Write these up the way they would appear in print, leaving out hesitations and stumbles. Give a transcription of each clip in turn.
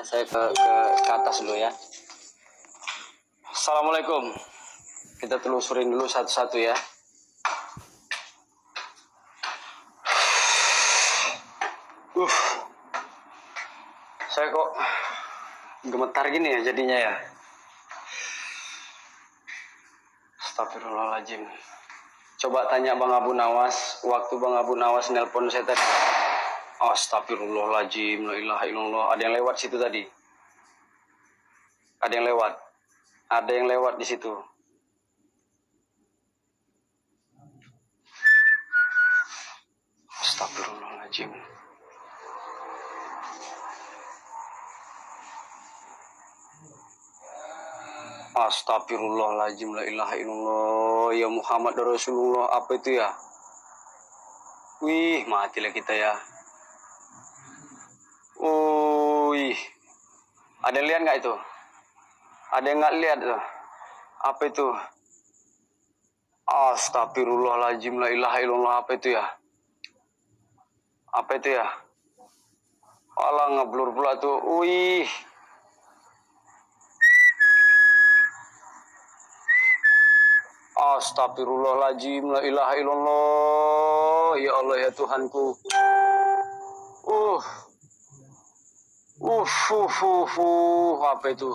ya. Saya ke atas dulu ya. Assalamualaikum. Kita telusurin dulu satu-satu ya. Saya kok gemetar gini ya jadinya ya. Astagfirullahaladzim. Coba tanya Bang Abu Nawas, waktu Bang Abu Nawas nelpon saya tadi. Astagfirullahaladzim, la ilaha illallah. Ada yang lewat situ tadi. Ada yang lewat. Ada yang lewat di situ. Astagfirullahaladzim. Astagfirullahaladzim, la ilaha illallah. Ya Muhammad Rasulullah. Apa itu ya? Wih, matilah kita ya. Wih. Ada yang lihat nggak itu? Ada yang nggak lihat tuh? Apa itu? Astagfirullahaladzim, la ilaha illallah. Apa itu ya? Apa itu ya? Alah, ngeblur pula tuh. Wih. Astagfirullahaladzim, la ilaha illallah. Ya Allah ya Tuhanku. Apa itu?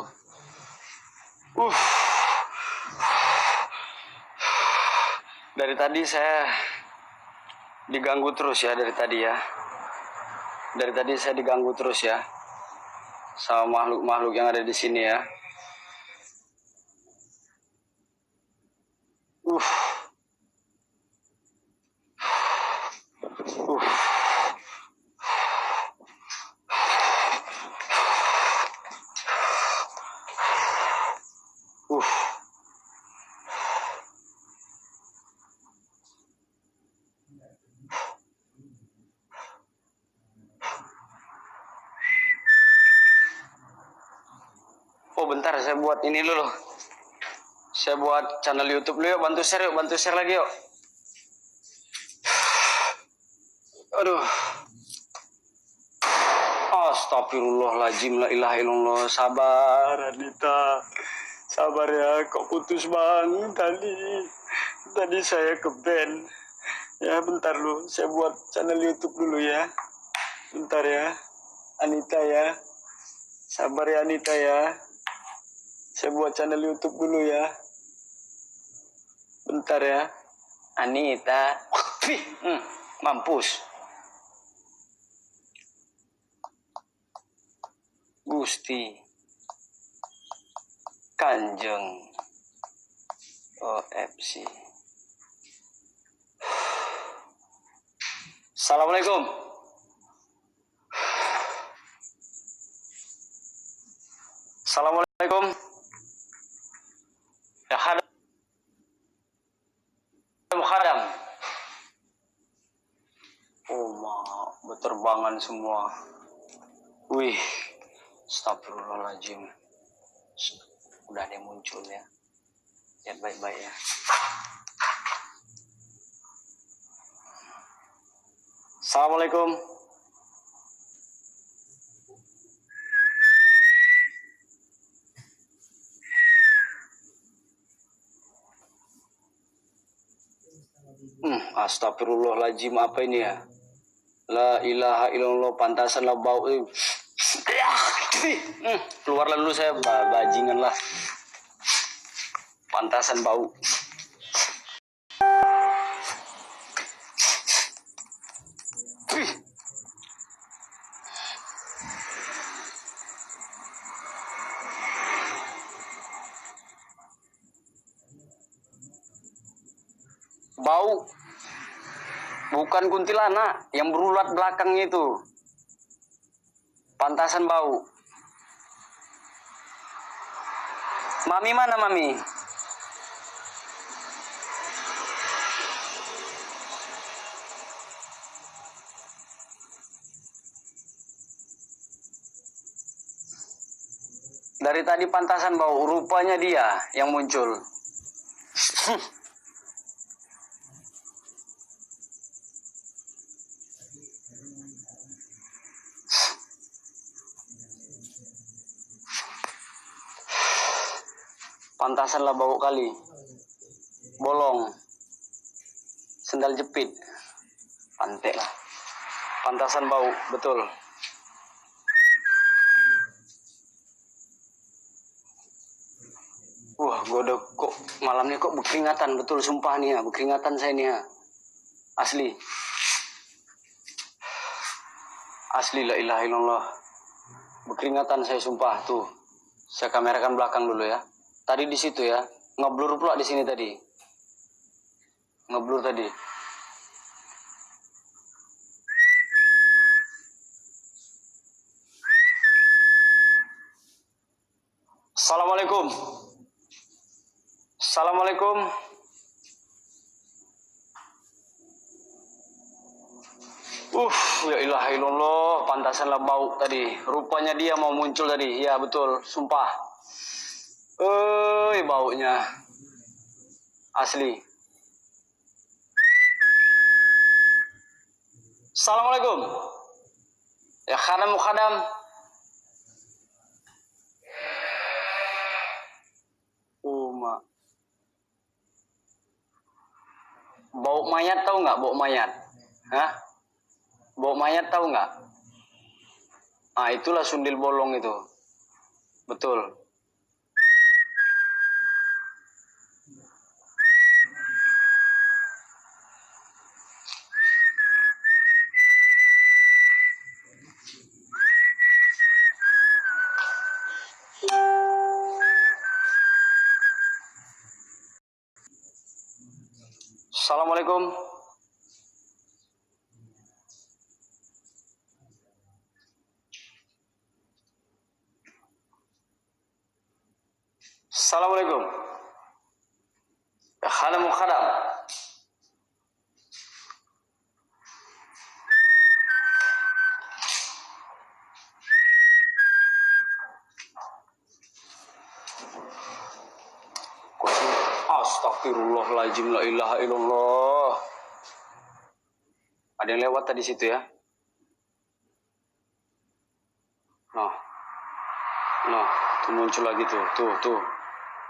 Dari tadi saya diganggu terus ya dari tadi ya. Dari tadi saya diganggu terus ya sama makhluk-makhluk yang ada di sini ya. Oh bentar, saya buat ini dulu. Saya buat channel YouTube dulu yuk, bantu share lagi yuk. Aduh. Astagfirullahaladzim, la ilaha illallah. Sabar Anita. Sabar ya, kok putus bang tadi saya ke band. Ya bentar lu, saya buat channel YouTube dulu ya. Bentar ya, Anita ya. Sabar ya Anita ya. Saya buat channel YouTube dulu ya. Bentar ya. Anita. Mampus. Gusti Kanjeng OFC. Assalamualaikum. Assalamualaikum. Ya khadam. Oh, berterbangan semua. Wih, astagfirullahaladzim. Udah ada yang muncul ya. Lihat baik-baik ya. Assalamualaikum. Astagfirullahaladzim, apa ini ya? La ilaha illallah, pantasan lah bau. Keluarlah dulu saya, bajingan lah. Pantasan bau. Bau. Bukan kuntilanak, yang berulat belakang itu. Pantasan bau. Mami mana Mami? Dari tadi pantasan bau, rupanya dia yang muncul. Pantasan lah bau kali. Bolong. Sendal jepit. Pantek lah. Pantasan bau, betul. Wah, gue udah kok malam ini kok berkeringatan, betul sumpah nih ya, berkeringatan saya nih ya. Asli. Asli la ilaha illallah. Berkeringatan saya sumpah tuh. Saya kamerakan belakang dulu ya. Tadi di situ ya, ngeblur pula di sini tadi. Ngeblur tadi. Assalamualaikum. Assalamualaikum. Ya ilaha illallah, pantasanlah bau tadi. Rupanya dia mau muncul tadi. Ya betul, sumpah. Baunya. Asli. Assalamualaikum. Ya khadam mukhadam. Bau mayat tahu nggak? Bau mayat. Hah? Bau mayat tahu nggak? Ah, itulah sundil bolong itu. Betul. Assalamualaikum. Assalamualaikum. Ya khadam mukhadam. Astagfirullahaladzim, la ilaha illallah. Ada yang lewat tadi situ ya. Nah, tuh muncul lagi tuh.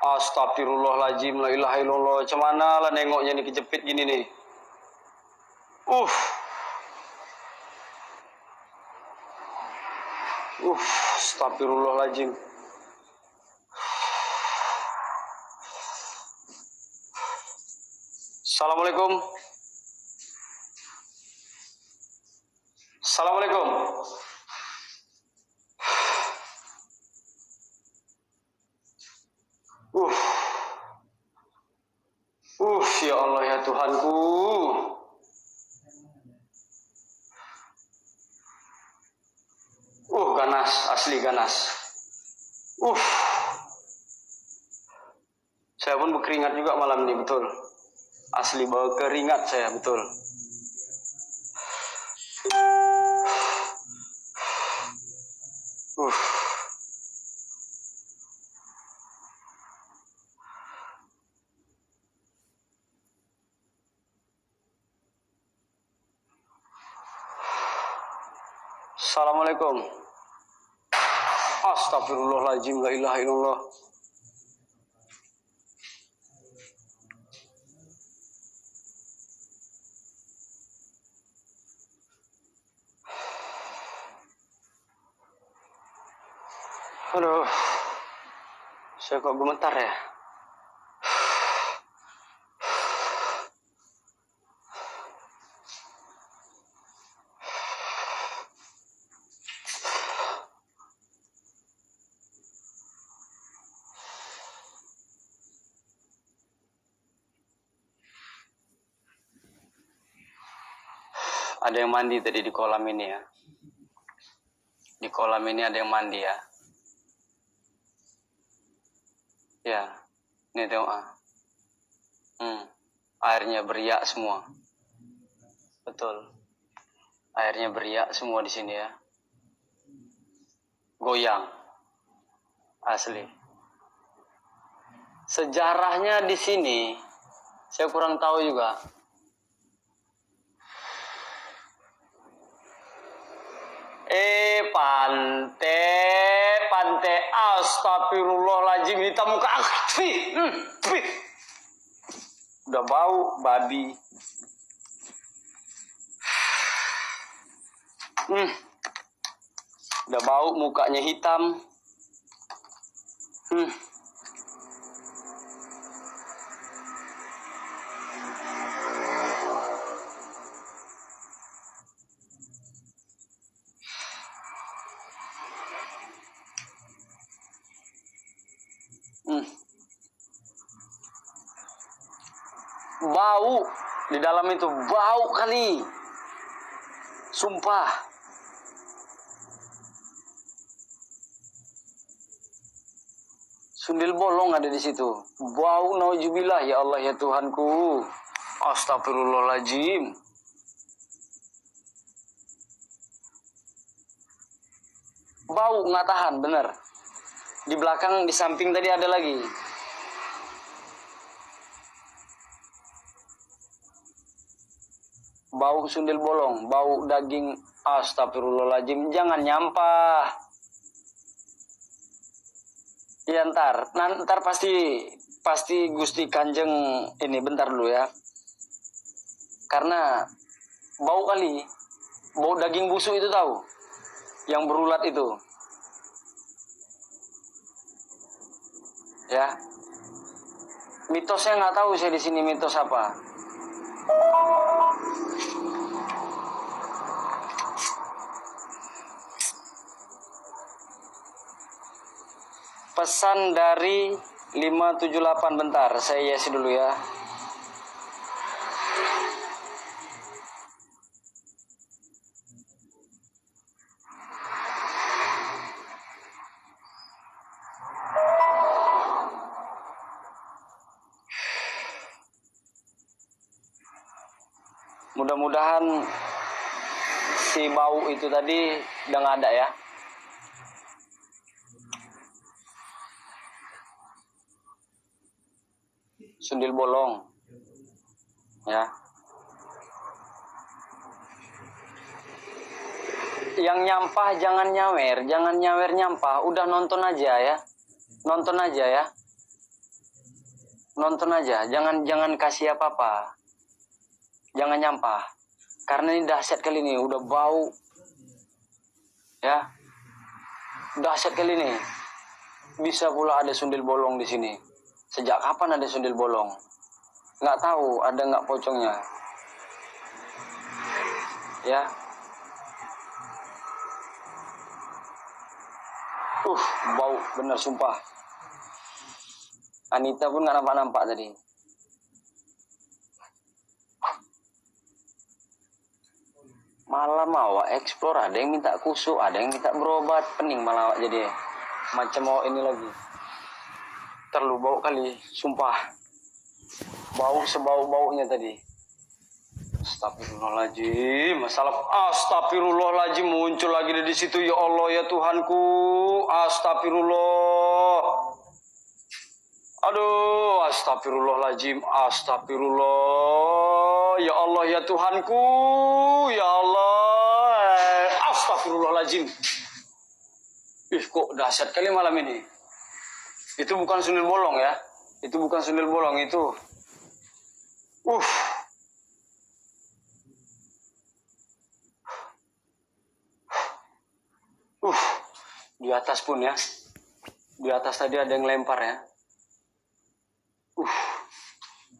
Astagfirullahaladzim, la ilaha illallah. Macam mana lah nengoknya nih kejepit gini nih. Astagfirullahaladzim. Assalamualaikum. Assalamualaikum. Ya Allah ya Tuhanku. Ganas, asli ganas. Saya pun berkeringat juga malam ini, betul. Asli berkeringat saya, betul. Assalamualaikum. Astagfirullahaladzim, la ilaha illallah. Aduh, saya kok gemetar ya? Ada yang mandi tadi di kolam ini ya. Di kolam ini ada yang mandi ya. Ya, ini tengok. Airnya beriak semua. Betul. Airnya beriak semua di sini ya. Goyang. Asli. Sejarahnya di sini saya kurang tahu juga. Pante teh astagfirullahaladzim, hitam muka. Udah bau babi. Udah bau, mukanya hitam. Bau di dalam itu, bau kali. Sumpah. Sundel bolong ada di situ. Bau, nauzubillah, ya Allah ya Tuhanku. Astagfirullahaladzim. Bau nggak tahan, bener. Di belakang, di samping tadi ada lagi. Bau sundel bolong, bau daging. Astagfirullahaladzim. Jangan nyampah. Ya ntar pasti Gusti Kanjeng ini bentar dulu ya. Karena bau kali, bau daging busuk itu tahu, yang berulat itu. Ya, mitosnya nggak tahu saya di sini mitos apa. Pesan dari 578, bentar, saya isi dulu ya. Mudah-mudahan si bau itu tadi udah nggak ada ya. Sundel bolong ya. Yang nyampah jangan nyawer nyampah, udah nonton aja ya. Nonton aja, jangan kasih apa-apa. Jangan nyampah. Karena ini dahsyat kali ini, udah bau. Ya. Dahsyat kali ini. Bisa pula ada sundel bolong di sini. Sejak kapan ada sundel bolong? Nggak tahu, ada nggak pocongnya. Ya. Bau bener sumpah. Anita pun nggak nampak tadi. Malah mau explore, ada yang minta kusuk, ada yang minta berobat, pening malah jadi macam mau ini lagi. Terlalu bau kali, sumpah. Bau sebau-baunya tadi. Astagfirullahaladzim, astagfirullahaladzim, muncul lagi di situ, ya Allah ya Tuhanku. Astagfirullah. Aduh, astagfirullahaladzim, astagfirullah. Ya Allah ya Tuhanku, ya Allah. Astagfirullahaladzim. Kok dahsyat kali malam ini. Itu bukan sundel bolong ya. Itu bukan sundel bolong, itu. Di atas pun ya. Di atas tadi ada yang lempar ya.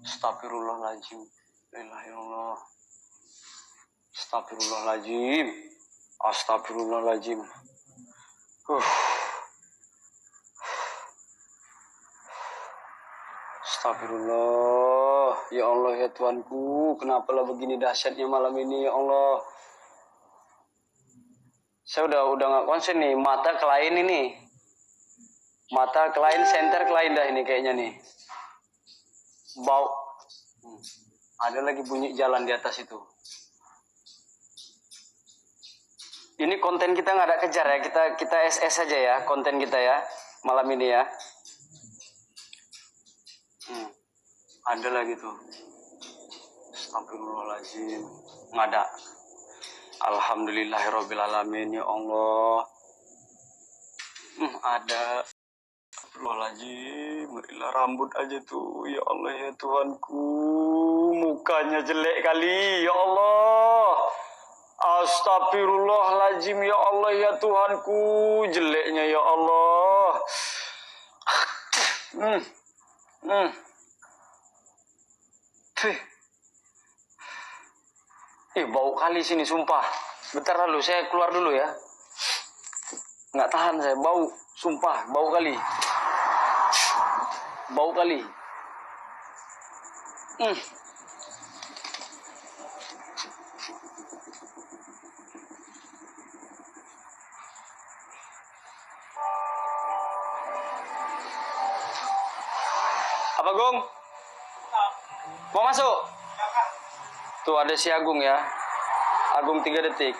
Astagfirullahaladzim. La ilaha illallah. Astagfirullahaladzim. Astagfirullahaladzim. Astagfirullah. Ya Allah ya Tuhanku, kenapalah begini dahsyatnya malam ini ya Allah. Saya udah nggak konsen nih, mata klien ini. Mata klien, center klien dah ini kayaknya nih. Bau. Ada lagi bunyi jalan di atas itu. Ini konten kita nggak ada kejar ya, kita SS saja ya, konten kita ya, malam ini ya. Ada lagi tuh. Astagfirullahaladzim. Nggak ada. Alhamdulillahirrabbilalamin ya Allah. Ada. Astagfirullahaladzim, berilah rambut aja tuh. Ya Allah ya Tuhanku, mukanya jelek kali. Ya Allah. Astagfirullahaladzim, ya Allah ya Tuhanku, jeleknya ya Allah. Hmm. Hmm. Bau kali sini, sumpah. Bentar lalu, saya keluar dulu ya. Nggak tahan saya, bau. Sumpah, bau kali. Bau kali. Apa, Gong? Mau masuk? Tuh ada si Agung ya. Agung 3 detik.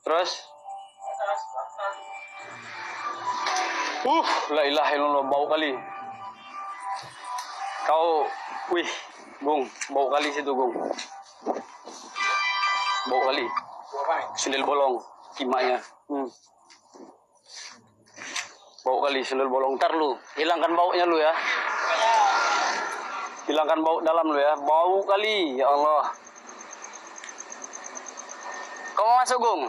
Terus? La ilaha illallah, bau kali. Kau, wih, Gung, bau kali situ, Gung. Bau kali. Sundel bolong, kimanya. Bau kali, sundel bolong. Ntar lu, hilangkan baunya lu ya. Hilangkan bau dalam lu ya. Bau kali, ya Allah. Kau mau masuk, Gung?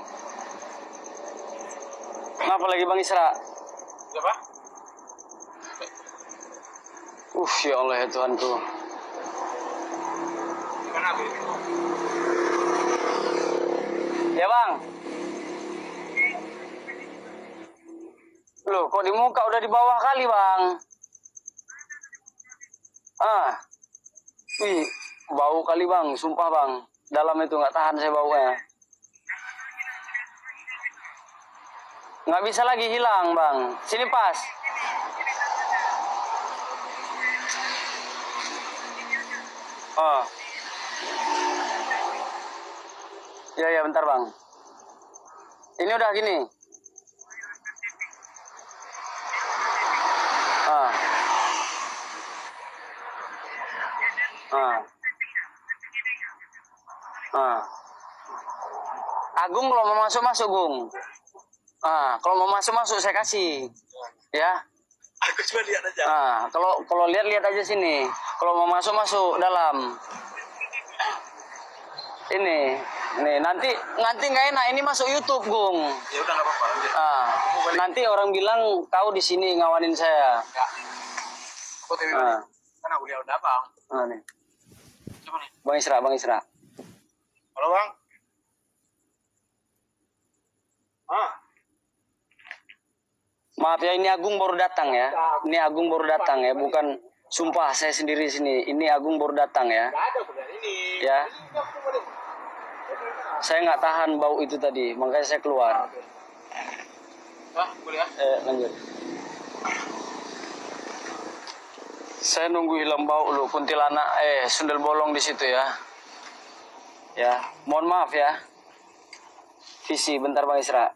Kenapa lagi Bang Isra? Siapa? Ya Allah ya Tuhanku. Gimana, Bu? Ya Bang. Loh, kok di muka udah di bawah kali Bang? Wih, bau kali Bang, sumpah Bang. Dalam itu nggak tahan saya baunya. Nggak bisa lagi hilang Bang. Sini pas. Ya bentar Bang. Ini udah gini. Agung kalau mau masuk Gung. Kalau mau masuk saya kasih. Ya. Aku cuma lihat aja. Kalau lihat aja sini. Kalau mau masuk dalam. Ini nanti nggak enak ini masuk YouTube Gung. Ya udah nggak apa-apa. Nanti orang bilang kau di sini ngawanin saya. Ya. Aku TV Kan aku lihat udah Bang. Nih. Coba nih. Bang Isra. Halo Bang. Maaf ya, ini Agung baru datang ya. Ini Agung baru datang ya, bukan sumpah saya sendiri sini. Ini Agung baru datang ya. Nggak ada udah ini. Ya. Saya nggak tahan bau itu tadi, makanya saya keluar. Boleh ya? Lanjut. Saya nunggu hilang bau lu, kuntilanak, sundel bolong di situ ya. Ya, mohon maaf ya. Visi, bentar Bang Isra.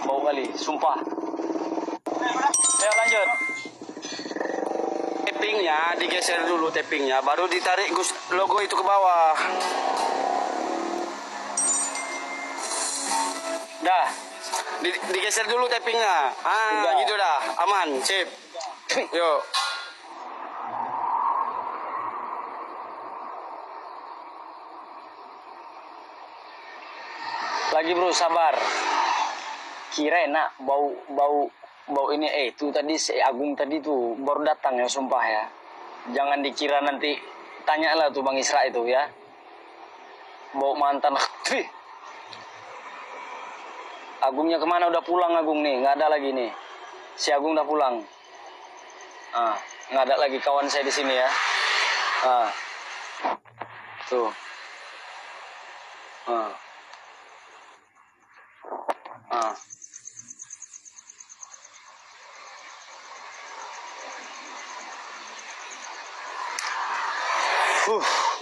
Bau kali, sumpah. Ayo lanjut. Tappingnya digeser dulu, tappingnya baru ditarik logo itu ke bawah. Dah, digeser dulu tappingnya. Gitu dah, aman, sip. Yuk. Lagi bro, sabar. Kira enak bau ini itu tadi si Agung tadi tuh baru datang ya, sumpah ya. Jangan dikira nanti tanyalah tuh Bang Isra itu ya. Bau mantan. Agungnya kemana? Udah pulang Agung nih, nggak ada lagi nih. Si Agung udah pulang. Nggak ada lagi kawan saya di sini ya. Tuh.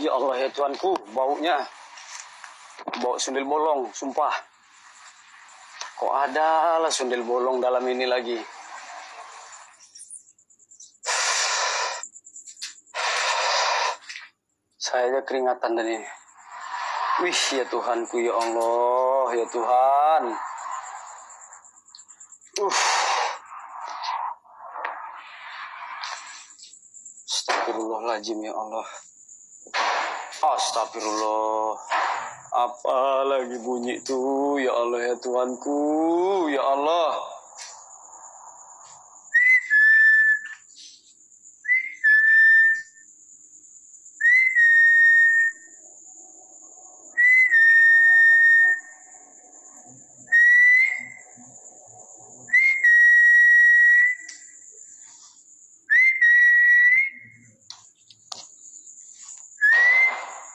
Ya Allah ya Tuhanku, baunya. Bau sundel bolong, sumpah. Kok ada lah sundel bolong dalam ini lagi. Saya aja keringatan tadi. Wih, ya Tuhanku, ya Allah, ya Tuhan. Astagfirullahaladzim, ya Allah. Astagfirullah. Apa lagi bunyi tuh, ya Allah, ya Tuhanku, ya Allah.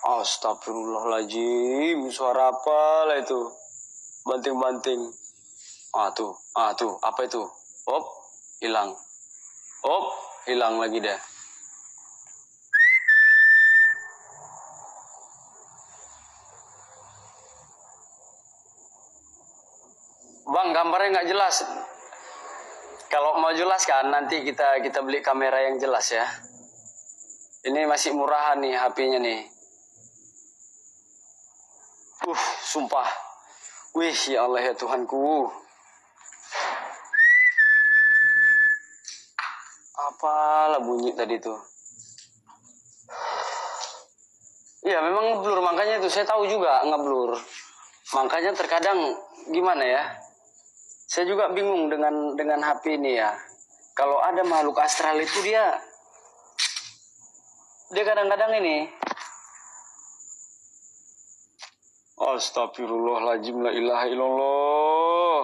Astagfirullahaladzim, suara apa lah itu? Banting-banting. Tuh, apa itu? Hop, hilang. Hop, hilang lagi dah. Bang, gambarnya nggak jelas. Kalau mau jelas kan, nanti kita beli kamera yang jelas ya. Ini masih murahan nih HP-nya nih. Sumpah. Wih, ya Allah, ya Tuhanku. Apalah bunyi tadi tuh. Ya memang ngeblur, makanya itu saya tahu juga ngeblur. Makanya terkadang gimana ya? Saya juga bingung dengan HP ini ya. Kalau ada makhluk astral itu dia kadang-kadang ini. Astagfirullahaladzim, la ilaha illallah.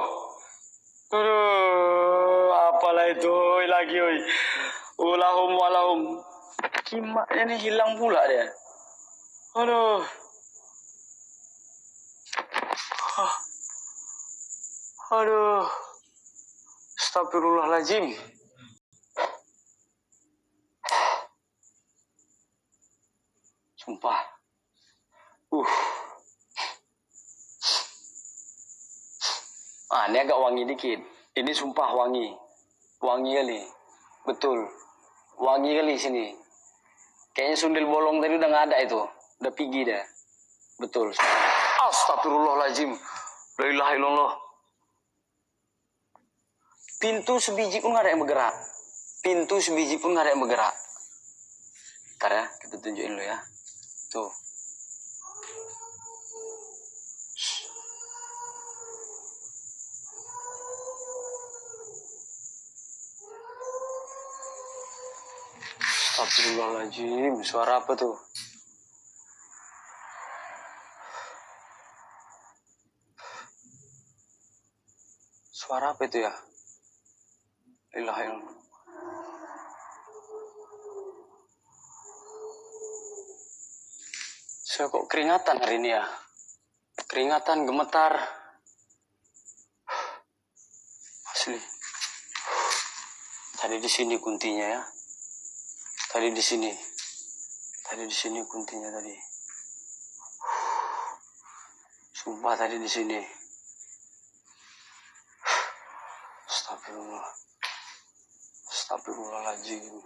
Aduh, apalah itu lagi, oi. Ulahum walahum. Kimaknya ini hilang pula dia. Aduh. Aduh. Astagfirullahaladzim. Sumpah. Ini agak wangi dikit. Ini sumpah wangi. Wangi kali. Betul. Wangi kali sini. Kayaknya sundel bolong tadi udah nggak ada itu. Udah pergi dah. Betul. Astagfirullahaladzim. La ilaha illallah. Pintu sebiji pun nggak ada yang bergerak. Pintu sebiji pun nggak ada yang bergerak. Ntar ya, kita tunjukin dulu ya. Tuh. Astagfirullahaladzim, suara apa tuh? Suara apa itu ya? La ilaha illallah. Saya kok keringatan hari ini ya? Keringatan, gemetar. Asli. Tadi di sini kuntinya ya. Tadi di sini kuntinya tadi. Sumpah tadi di sini. Astagfirullah. Astagfirullahaladzim.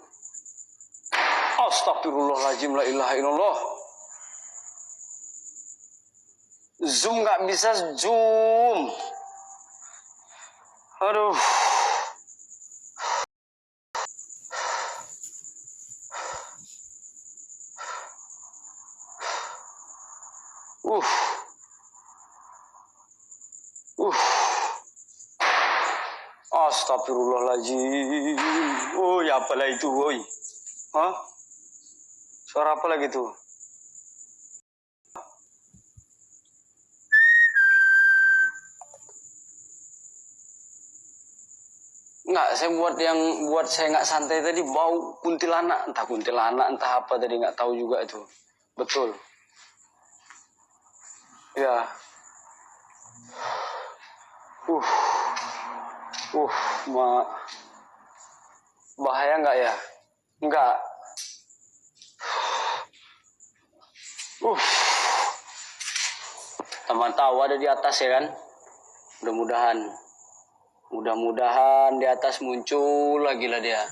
Astagfirullahaladzim, la ilaha illallah. Zoom nggak bisa zoom. Aduh. Astagfirullahaladzim. Ya apalah itu, woi. Hah? Suara apa lagi tuh? Enggak, saya buat saya nggak santai tadi bau kuntilanak, entah apa tadi nggak tahu juga itu. Betul. Ya. Bahaya nggak ya? Nggak. Teman tahu ada di atas ya kan? Mudah-mudahan di atas muncul lagi lah dia.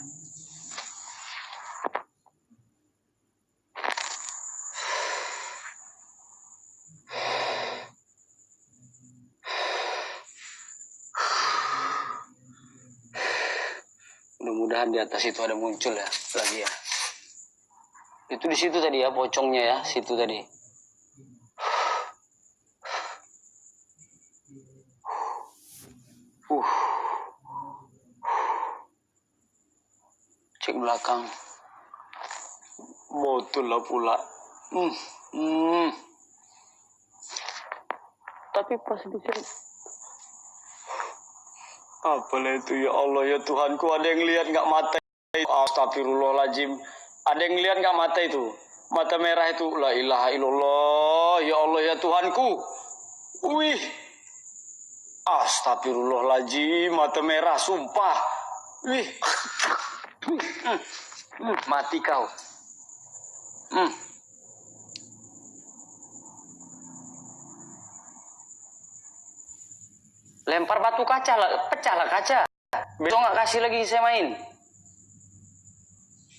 Mudah-mudahan di atas itu ada muncul ya lagi ya. Itu di situ tadi ya pocongnya ya, situ tadi. Cek belakang. Betul lah pula. Tapi pas di sini. Apalah itu ya Allah ya Tuhanku, ada yang lihat nggak mata? Astagfirullahaladzim. Ada yang lihat nggak mata itu? Mata merah itu. La ilaha illallah. Ya Allah ya Tuhanku. Wih. Astagfirullahaladzim. Mata merah sumpah. Wih. Mati kau. Lempar batu kaca lah. Pecah lah kaca. Besok nggak kasih lagi saya main.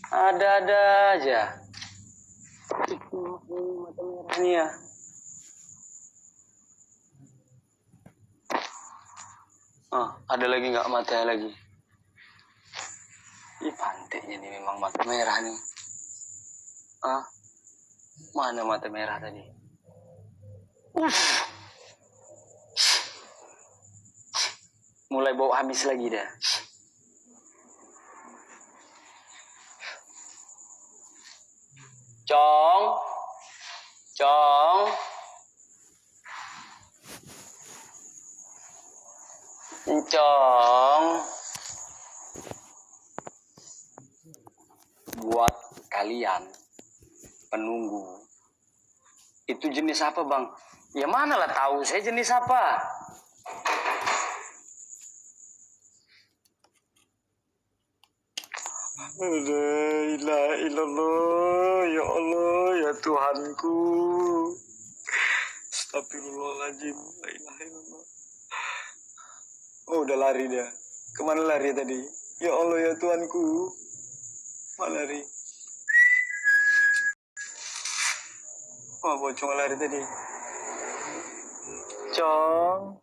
Ada-ada aja. Mata merah nih ya. Ada lagi nggak matanya lagi? Ih, panteknya nih memang mata merah nih. Mana mata merah tadi? Mulai bau habis lagi dah. Cong. Buat kalian penunggu. Itu jenis apa, Bang? Ya mana lah tahu saya jenis apa. La ilaha illallah, ya Allah, ya Tuhanku. Astagfirullahaladzim, la ilaha illallah. Oh, udah lari dia. Kemana lari tadi? Ya Allah, ya Tuhanku. Mana lari? Pocong lari tadi. Cong.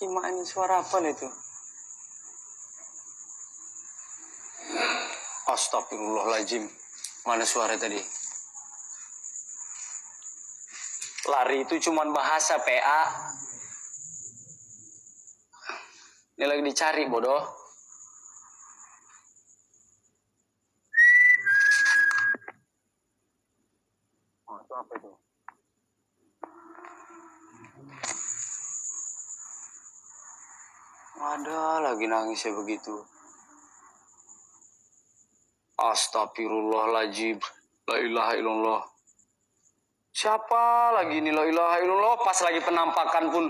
Gimana ini suara apa itu? Astagfirullahaladzim. Mana suara tadi? Lari itu cuman bahasa PA. Ini lagi dicari, bodoh. Itu apa itu? Ada lagi nangisnya begitu. Astagfirullahaladzim. La ilaha illallah. Siapa lagi ini la ilaha illallah? Pas lagi penampakan pun.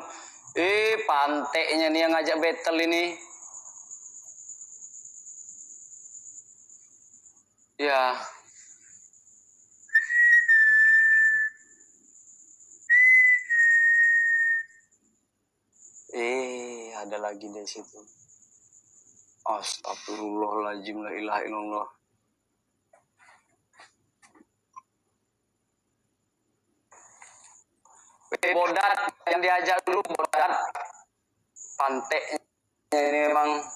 Panteknya nih yang ngajak battle ini. Ya. Ada lagi di situ. Astagfirullahaladzim, la ilaha illallah. Bodat yang diajak dulu, bodat. Panteknya ini memang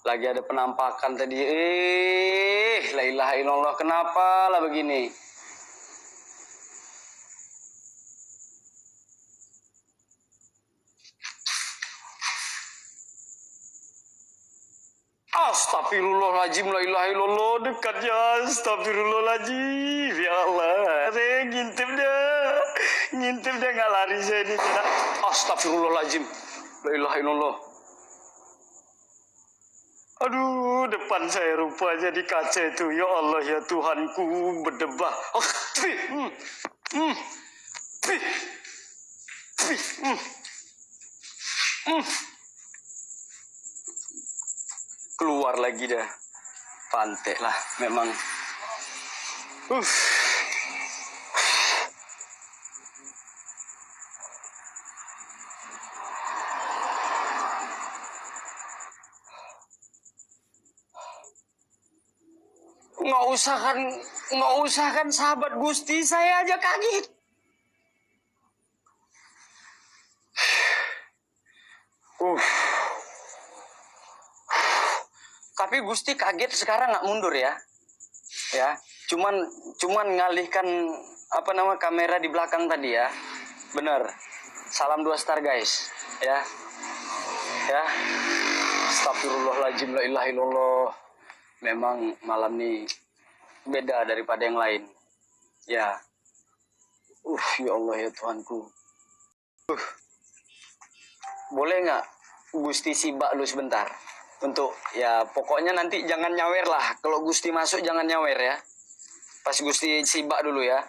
lagi ada penampakan tadi. La ilaha illallah, kenapa lah begini? Astagfirullahaladzim, la ilaha illallah, dekat ya, astagfirullahaladzim, ya Allah, saya ngintip dia nggak lari saya ini, tidak. Astagfirullahaladzim, la ilaha illallah. Aduh, depan saya rupanya di kaca itu, ya Allah ya Tuhanku, berdebah. Keluar lagi dah. Pantek lah memang. Nggak usah kan sahabat Gusti, saya aja kaget. Tapi Gusti kaget sekarang nggak mundur ya. Ya, cuman ngalihkan kamera di belakang tadi ya. Bener. Salam 2 star guys. Ya. Ya. Astagfirullahaladzim, la ilaha illallah. Memang malam ini beda daripada yang lain. Ya. Ya Allah ya Tuhanku. Boleh nggak Gusti sibak lu sebentar? Untuk ya pokoknya nanti jangan nyawer lah. Kalau Gusti masuk jangan nyawer ya. Pas Gusti sibak dulu ya.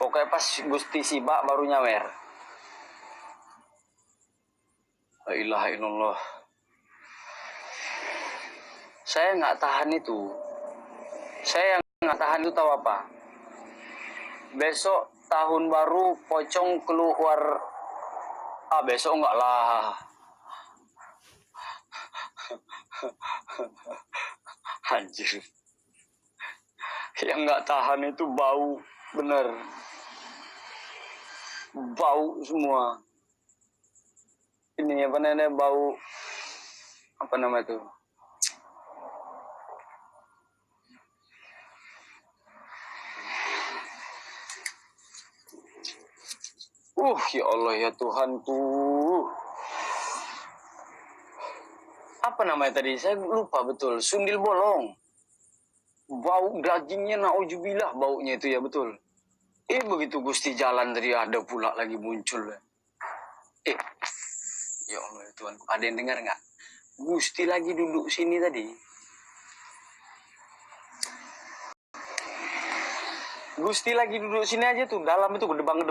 Pokoknya pas Gusti sibak baru nyawer. La ilaha illallah. Saya nggak tahan itu. Saya nggak tahan itu tahu apa? Besok tahun baru pocong keluar. Besok enggak lah. Anjir. Yang nggak tahan itu bau. Bener. Bau semua. Ini apa namanya, bau. Apa nama itu? Ya Allah ya Tuhanku. Apa namanya tadi? Saya lupa betul. Sundil bolong. Bau dagingnya naujubillah baunya itu ya betul. Begitu Gusti jalan tadi ada pula lagi muncul. Ya Allah ya Tuhanku. Ada yang dengar nggak? Gusti lagi duduk sini tadi. Gusti lagi duduk sini aja tuh. Dalam itu gedebang.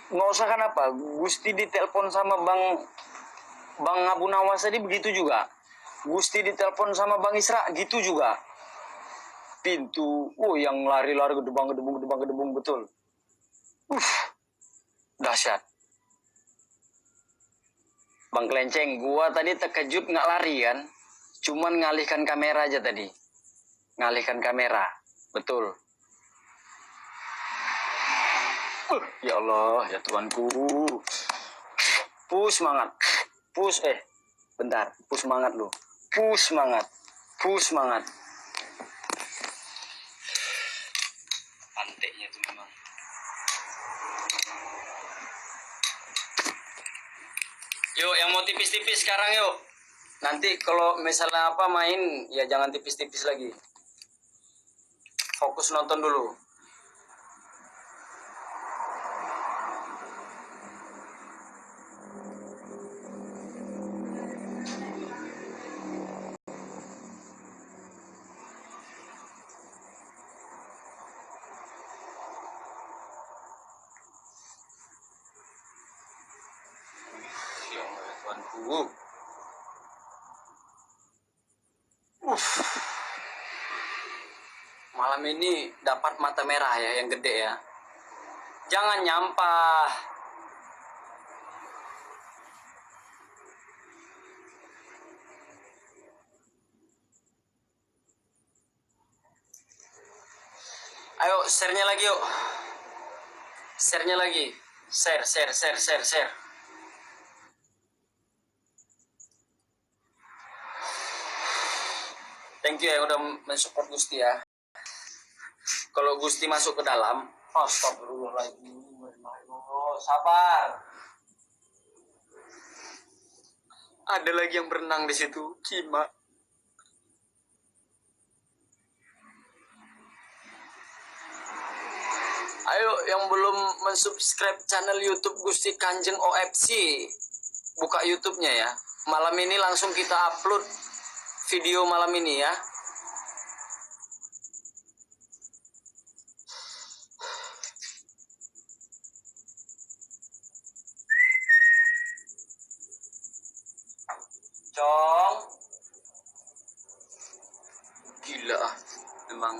Nggak usah kan apa. Gusti ditelepon sama Bang Abu Nawas tadi begitu juga. Gusti ditelepon sama Bang Isra gitu juga. Pintu, yang lari-lari gedebang betul. Dahsyat. Bang Kelenceng, gua tadi terkejut nggak lari kan. Cuman ngalihkan kamera aja tadi. Ngalihkan kamera. Betul. Ya Allah, ya Tuhanku. Semangat. Bentar. Semangat lu. Semangat. Panteknya itu memang. Yuk, yang mau tipis-tipis sekarang yuk. Nanti kalau misalnya main, ya jangan tipis-tipis lagi. Fokus nonton dulu. Malam ini dapat mata merah ya, yang gede ya. Jangan nyampah. Ayo, share-nya lagi yuk. Share-nya lagi. Share. Thank you ya udah mensupport Gusti ya. Kalau Gusti masuk ke dalam, astagfirullahaladzim. Sabar. Ada lagi yang berenang di situ, Cima. Ayo yang belum mensubscribe channel YouTube Gusti Kanjeng OFC, buka YouTube-nya ya. Malam ini langsung kita upload video malam ini ya. Cong. Gila memang.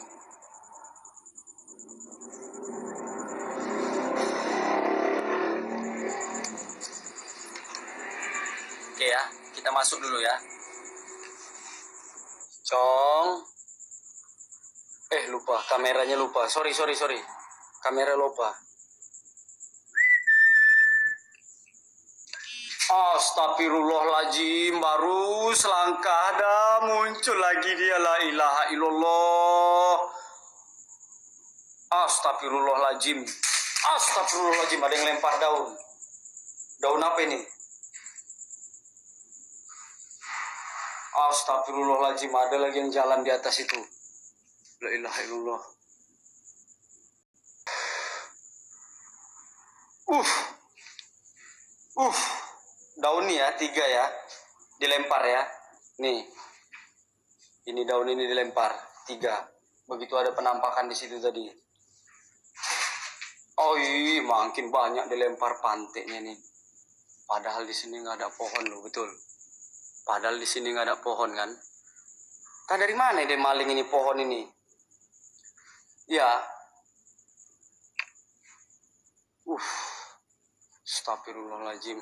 Oke ya, kita masuk dulu ya. Cong. Lupa, kameranya lupa. Sorry. Kamera lupa. Astagfirullahaladzim, baru selangkah dah muncul lagi dia, la ilaha illallah. Astagfirullahaladzim, ada yang lempar daun. Daun apa ini? Astagfirullahaladzim, ada lagi yang jalan di atas itu. La ilaha illallah. Daun nih ya, 3 ya. Dilempar ya. Nih. Ini daun ini dilempar 3. Begitu ada penampakan di situ tadi. Oh iya, makin banyak dilempar panteknya nih. Padahal di sini nggak ada pohon loh, betul. Padahal di sini nggak ada pohon kan. Kan dari mana dia maling ini pohon ini? Ya. Astagfirullahaladzim.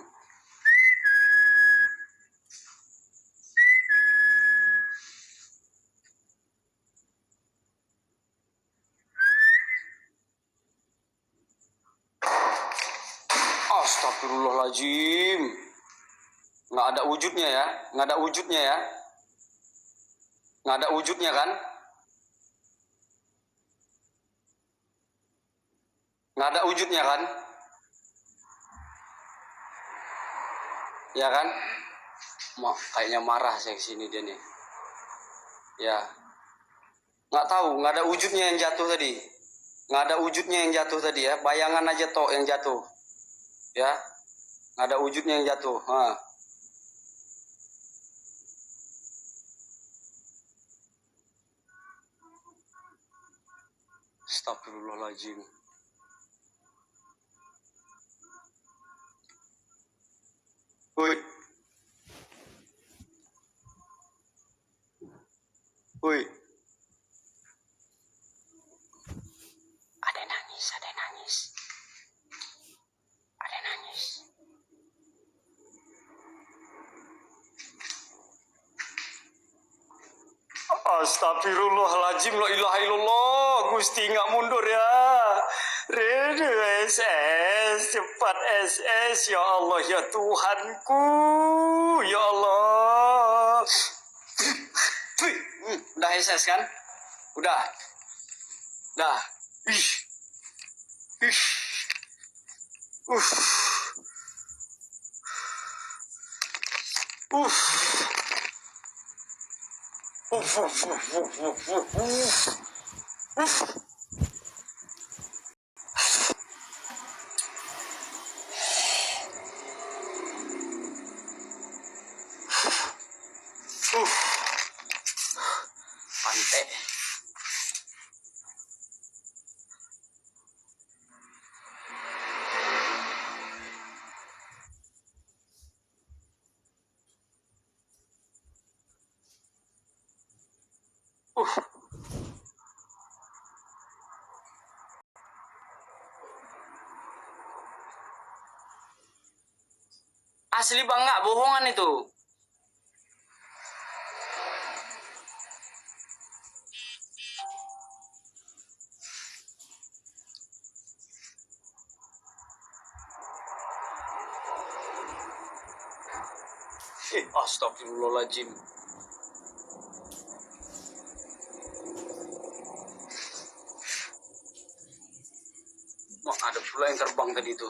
Astagfirullahaladzim. Nggak ada wujudnya ya. Nggak ada wujudnya ya. Nggak ada wujudnya kan. Nggak ada wujudnya kan. Ya kan. Kayaknya marah saya kesini dia nih. Ya. Nggak tahu. Nggak ada wujudnya yang jatuh tadi. Nggak ada wujudnya yang jatuh tadi ya. Bayangan aja toh yang jatuh. Ya. Nggak ada wujudnya yang jatuh. Astagfirullahaladzim. Woi. Ada nangis. Astagfirullahaladzim, la ilaha illallah. Gusti nggak mundur ya. Redu SS, cepat SS. Ya Allah, ya Tuhanku. Ya Allah. Udah SS kan? Udah. Ih. Pantai. Asli bang, nggak bohongan itu. Astagfirullahaladzim. Ada pula yang terbang tadi itu.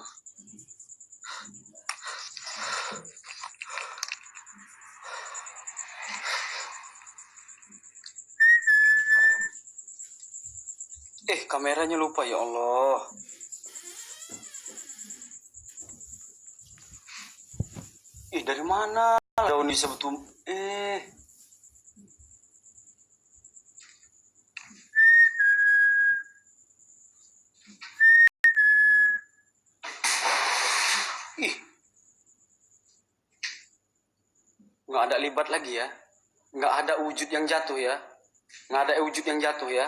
Kameranya lupa, ya Allah. Dari mana daun disebut nggak ada libat lagi ya. Nggak ada wujud yang jatuh ya. Nggak ada wujud yang jatuh ya.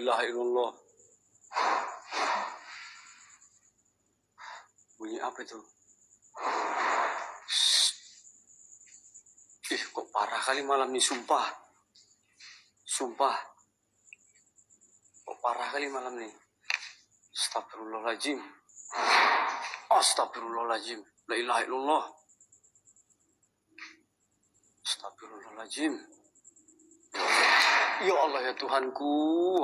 ilaha illallah. Bunyi apa itu? Ih, kok parah kali malam nih, sumpah. Sumpah. Kok parah kali malam nih. Astagfirullahaladzim. Astagfirullahaladzim. La ilaha illallah. Astagfirullahaladzim. Ya Allah ya Tuhanku.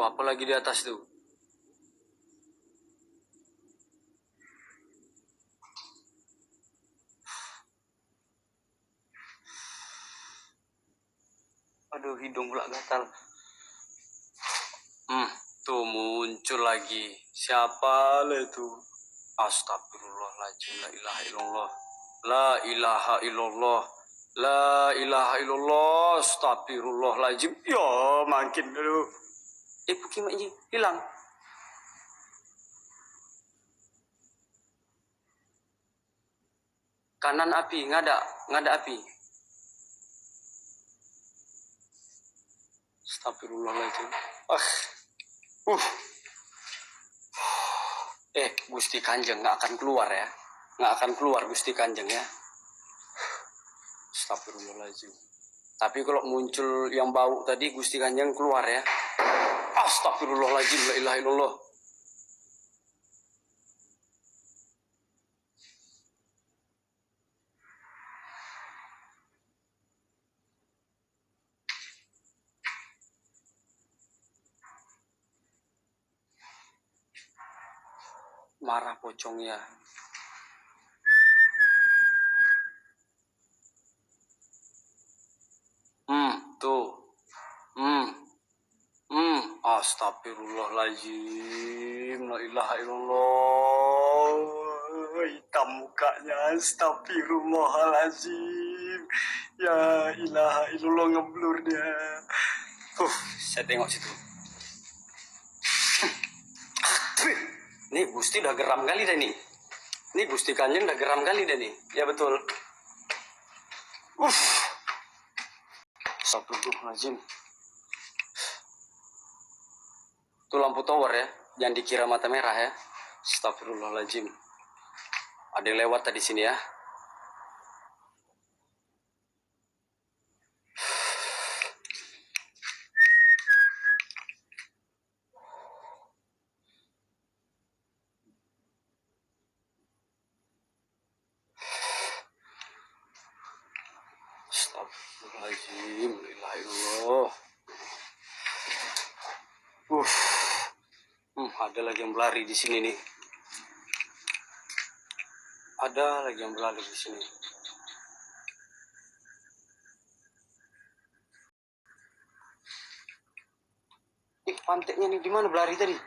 Apalagi di atas tuh. Aduh, hidung pula gatal. Tuh muncul lagi. Siapa lah itu? Astagfirullahaladzim. La ilaha illallah. La ilaha illallah. La ilaha illallah. Astagfirullahaladzim. Ya, makin dulu. Pukimak ini hilang. Kanan api, nggak ada api. Astagfirullahaladzim. Gusti Kanjeng nggak akan keluar ya. Nggak akan keluar Gusti Kanjeng ya. Astagfirullahaladzim. Tapi kalau muncul yang bau tadi, Gusti Kanjeng keluar ya. Astagfirullahaladzim. La ilaha illallah. Marah pocongnya. Tuh. Astagfirullahaladzim. La ilaha illallah. Hitam mukanya. Astagfirullahaladzim. Ya ilaha illallah, ngeblur dia. Saya tengok situ. Nih Gusti udah geram kali dah nih. Nih Gusti Kanjeng udah geram kali dah nih. Ya betul. Astagfirullahaladzim. Itu lampu tower ya. Jangan dikira mata merah ya. Astagfirullahaladzim. Ada yang lewat tadi sini ya. Astagfirullahaladzim. La ilaha illallah. Ada lagi yang berlari di sini nih. Ada lagi yang berlari di sini. Panteknya nih, di mana berlari tadi?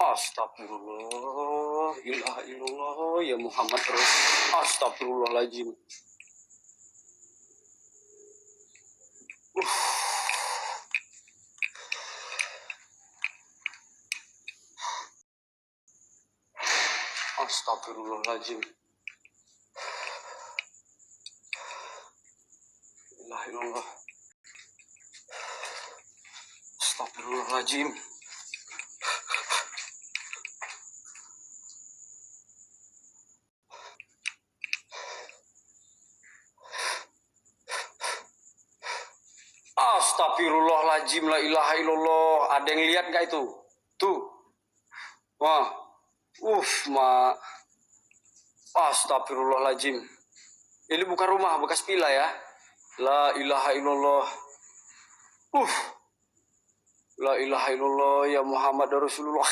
Astagfirullah, ilaha illallah, ya Muhammad terus. Astagfirullahaladzim. Astagfirullahaladzim. Ilaha illallah. Astagfirullahaladzim. Astagfirullahaladzim, la ilaha illallah. Ada yang lihat gak itu? Tuh. Wah. Astagfirullahaladzim. Ini bukan rumah, bekas villa ya. La ilaha illallah. La ilaha illallah, ya Muhammad Rasulullah.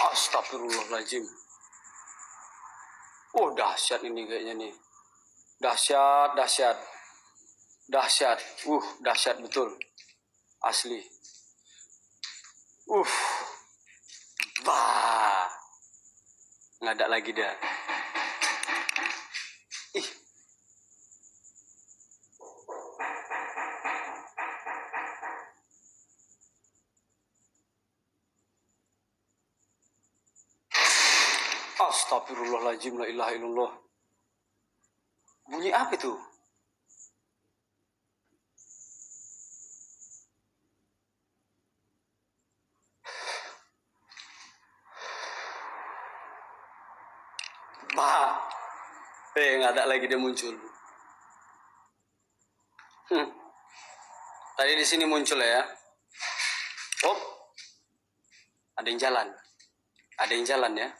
Astagfirullahaladzim. Dahsyat ini kayaknya nih. Dahsyat. Dahsyat betul. Asli. Nggak ada lagi dah. Astagfirullahaladzim, la ilaha illallah. Bunyi apa itu? Pak, nggak ada lagi dia muncul. Tadi di sini muncul ya. Oh, ada yang jalan. Ada yang jalan ya.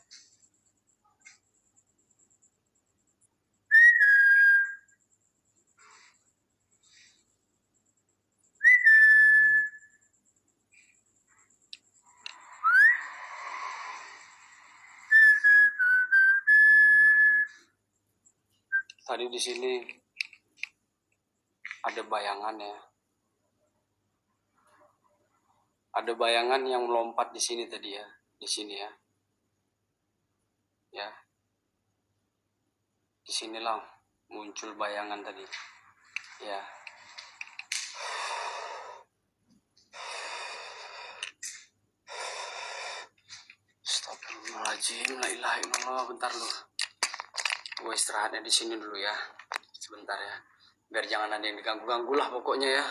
Tadi di sini ada bayangan ya. Ada bayangan yang melompat di sini tadi ya. Di sini ya. Ya. Disinilah muncul bayangan tadi. Ya. Astagfirullahaladzim, la ilaha illallah. Bentar lu. Gue istirahatnya di sini dulu ya. Sebentar ya. Biar jangan ada yang diganggu-ganggu lah pokoknya ya.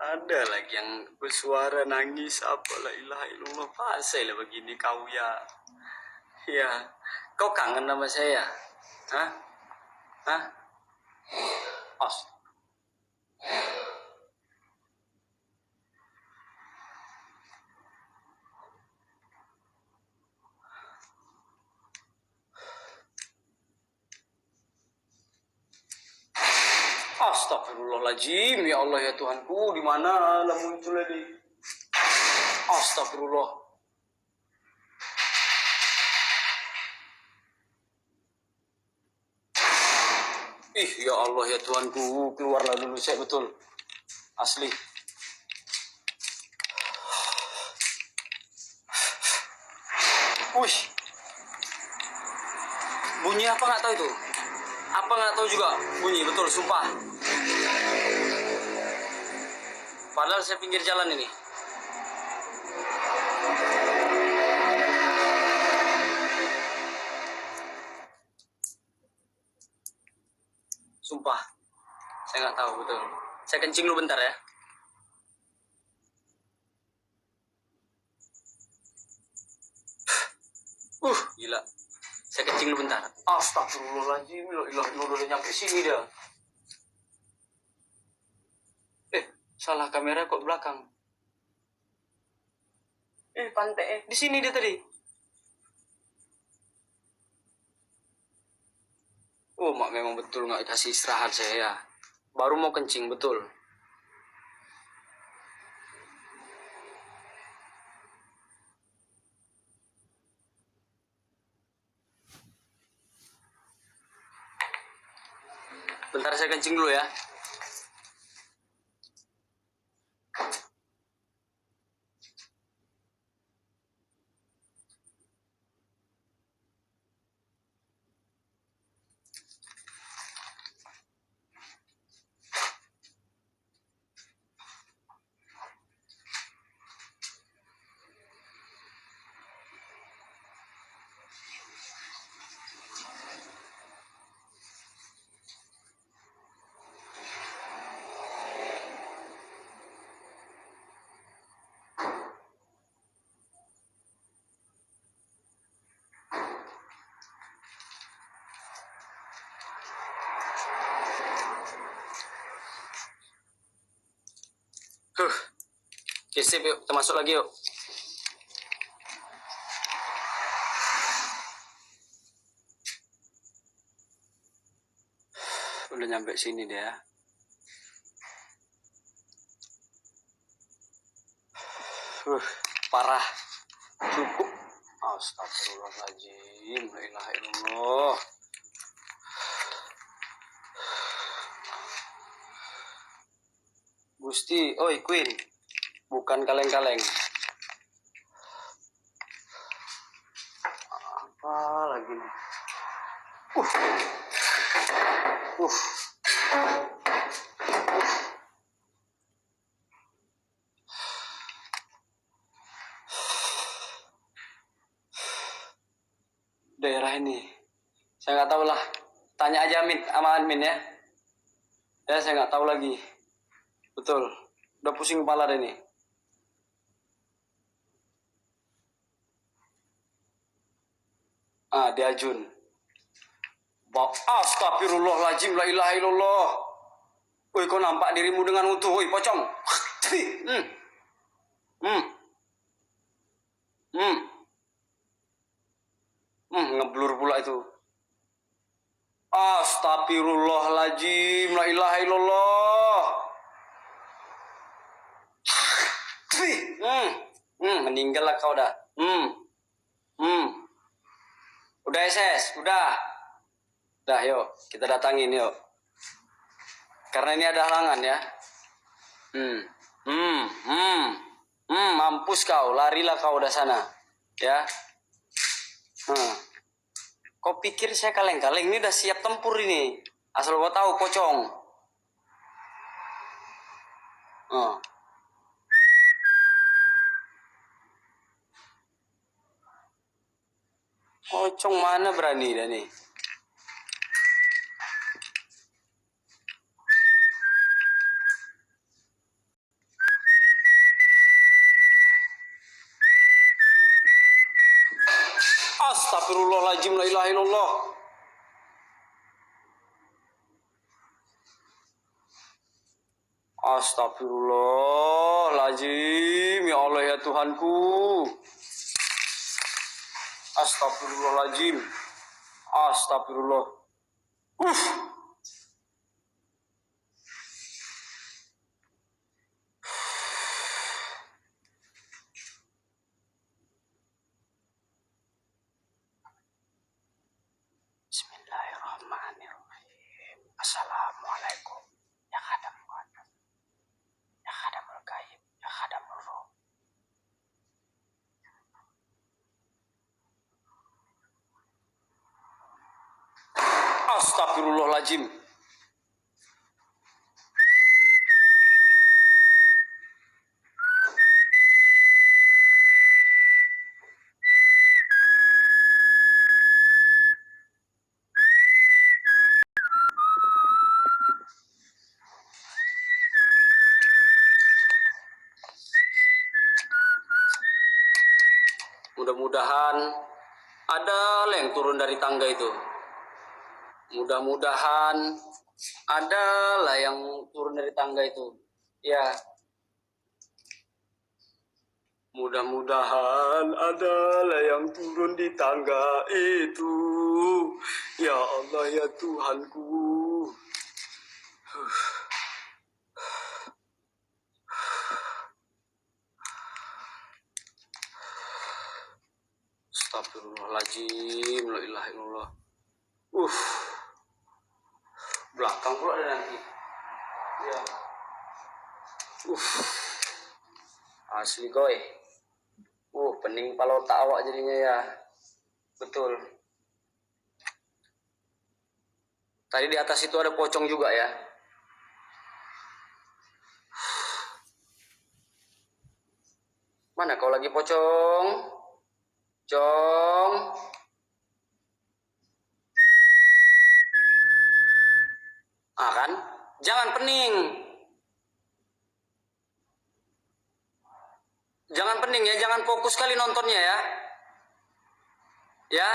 Ada lagi yang bersuara nangis apa la ilaha illallah. Pasai lah begini kau ya. Ya, kau kangen sama saya? Hah? Hah? Os. Astagfirullahaladzim, ya Allah ya Tuhanku, di mana lah muncul lagi? Astagfirullah. Ih, ya Allah ya Tuhanku, keluarlah dulu saya betul. Asli. Wih. Bunyi apa nggak tahu itu? Apa nggak tahu juga bunyi betul, sumpah. Padahal saya pinggir jalan ini. Sumpah, saya nggak tahu betul. Saya kencing dulu bentar ya. Gila. Saya kencing dulu bentar. Astagfirullahaladzim, udah nyampe sini dia. Salah kamera kok belakang. Pantai. Di sini dia tadi. Mak memang betul nggak kasih istirahat saya ya. Baru mau kencing betul. Bentar saya kencing dulu ya. Oke, sip yuk, kita masuk lagi yuk. Udah nyampe sini dia. Parah. Cukup. Astagfirullahaladzim, la ilaha illallah. Gusti, oi Queen, bukan kaleng-kaleng. Apa lagi nih? Uh. Daerah ini, saya nggak tahu lah. Tanya aja Amin, sama admin ya. Ya saya nggak tahu lagi. Betul, udah pusing kepala deh nih. Dia Jun. Astagfirullahaladzim, la ilaha illallah. Woi, kau nampak dirimu dengan utuh, woi pocong. Ngeblur pula itu. Astagfirullahaladzim, la ilaha illallah. Meninggal lah kau dah. Udah SS, udah. Dah yuk, kita datangin yuk. Karena ini ada halangan ya. Mampus kau, larilah kau dari sana. Ya. Kau pikir saya kaleng-kaleng, ini udah siap tempur ini. Asal kau tahu pocong. Pocong mana berani dah nih. Astagfirullahaladzim, la ilaha illallah. Astagfirullahaladzim, ya Allah ya Tuhanku. Astagfirullahaladzim. Astagfirullah. Bismillahirrahmanirrahim. Assalamualaikum. Ya khadam qadam. Ya khadamul gaib. Ya khadamul ruh. Astagfirullahaladzim. Mudah-mudahan ada yang turun dari tangga itu. Mudah-mudahan ada lah yang turun dari tangga itu. Ya. Mudah-mudahan ada lah yang turun di tangga itu. Ya Allah ya Tuhanku. Astagfirullahaladzim, la ilaha illallah. Belakang pula ada nanti. Ya. Asli goy. Pening pala otak awak jadinya ya. Betul. Tadi di atas itu ada pocong juga ya. Mana kau lagi pocong? Cong. Kan? Jangan pening. Jangan pening ya, jangan fokus kali nontonnya ya. Ya.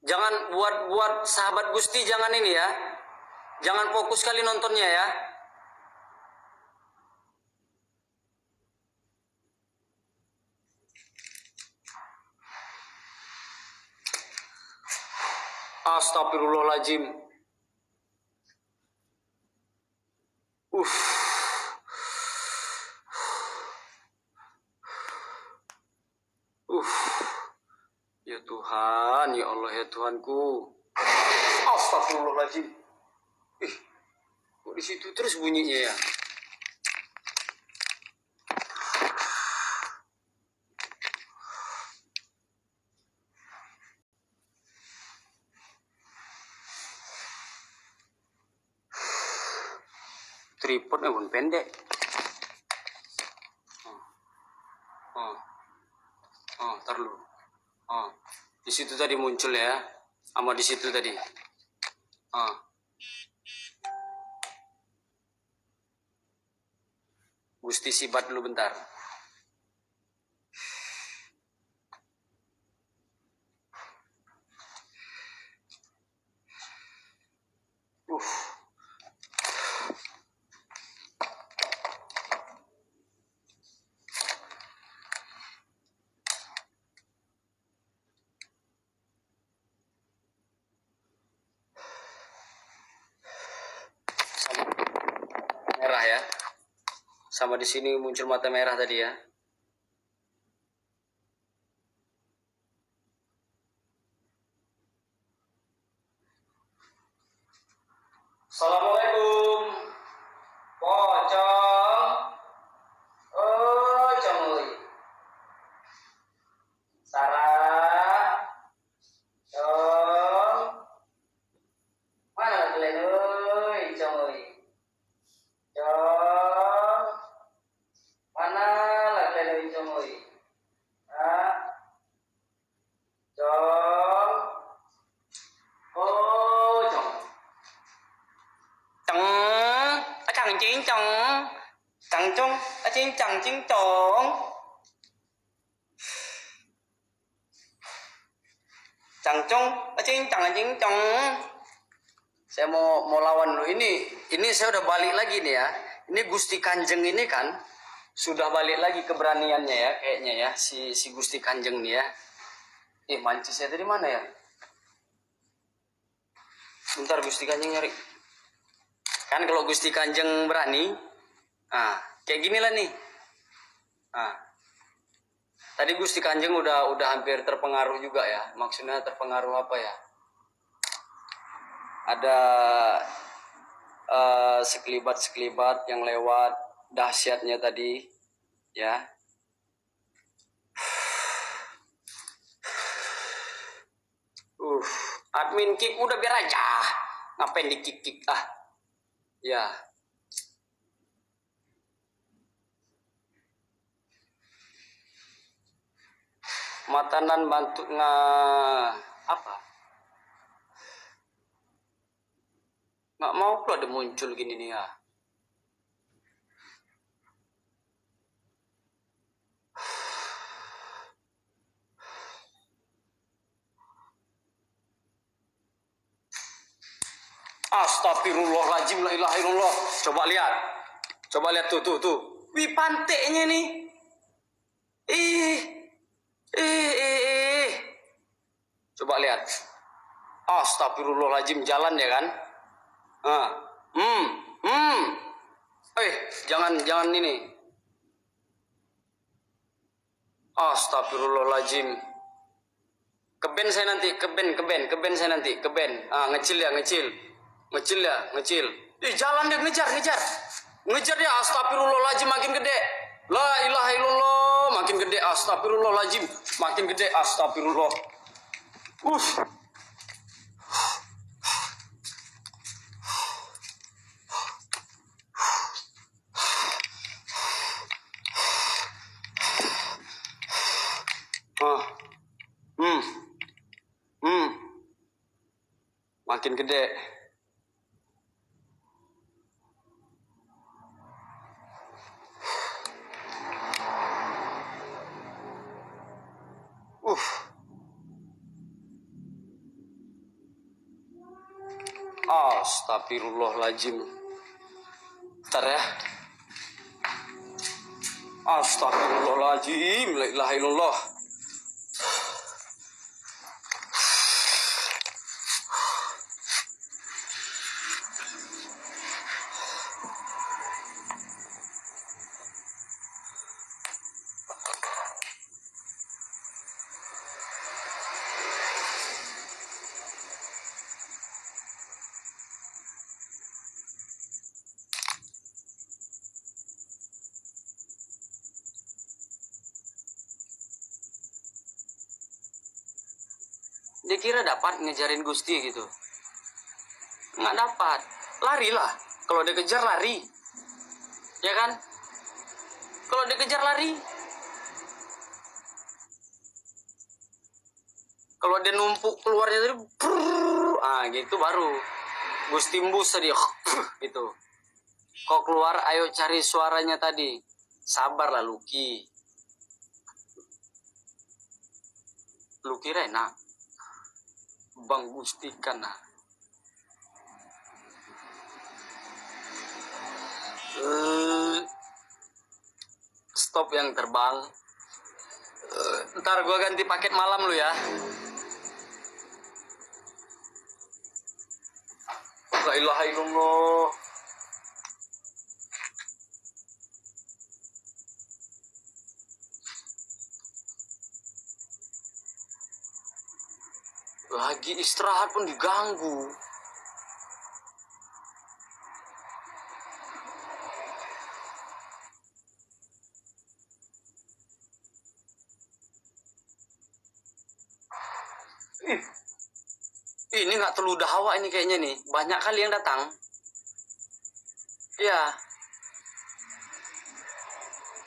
Jangan buat sahabat Gusti, jangan ini ya. Jangan fokus kali nontonnya ya. Astagfirullahaladzim. Ya Tuhan, ya Allah ya Tuhanku. Astagfirullahaladzim. Kok di situ terus bunyinya ya? Tripodnya pun pendek. Ntar lu. Di situ tadi muncul ya, sama di situ tadi. Gusti sibat dulu bentar. Merah ya. Sama di sini muncul mata merah tadi ya. Assalamualaikum. Pocong. Oh, cong. Sarah. Cong. Mana kalian? Oi, cong. Cong. Mana kalian? Cong. Cong. Oh, cong. Cong. Chẳng chính chong. Chẳng chung. Chẳng chính chong. Chẳng chung. Chẳng chính chong. Saya mau lawan lu ini saya udah balik lagi nih ya. Ini Gusti Kanjeng ini kan sudah balik lagi keberaniannya ya kayaknya ya si Gusti Kanjeng nih ya. Mancis saya dari mana ya? Bentar Gusti Kanjeng nyari. Kan kalau Gusti Kanjeng berani, kayak gini lah nih. Tadi Gusti Kanjeng udah hampir terpengaruh juga ya. Maksudnya terpengaruh apa ya? Ada sekelibat yang lewat dahsyatnya tadi ya. Admin kick udah biar aja. Ngapain di kick ya. Matanan bantu apa? Nggak mau pula ada muncul gini nih ya. Astagfirullahaladzim, la ilaha illallah. Coba lihat tuh. Wih, panteknya nih. Coba lihat. Astagfirullahaladzim, jalan ya kan? Jangan ini. Astagfirullahaladzim. Keben saya nanti. Ngecil. Jalan dia ngejar. Ngejar dia, astagfirullahaladzim makin gede. La ilaha illallah, makin gede, astagfirullahaladzim. Makin gede, astagfirullah. Makin gede. Astagfirullahaladzim. Bentar ya. Astagfirullahaladzim, la ilaha illallah. Dia kira dapat ngejarin Gusti gitu. Nggak dapat. Larilah. Kalau dia kejar lari. Ya kan? Kalau dia kejar lari. Kalau dia numpuk keluarnya tadi, gitu baru Gusti embus tadi, gitu. Kok keluar, ayo cari suaranya tadi. Sabarlah Lucky. Lucky Rena, Bang Gusti kana. Stop yang terbang. Ntar gua ganti paket malam lu ya. La ilaha illallah. Lagi istirahat pun diganggu. Ini nggak terlalu dahawa ini kayaknya nih. Banyak kali yang datang. Ya.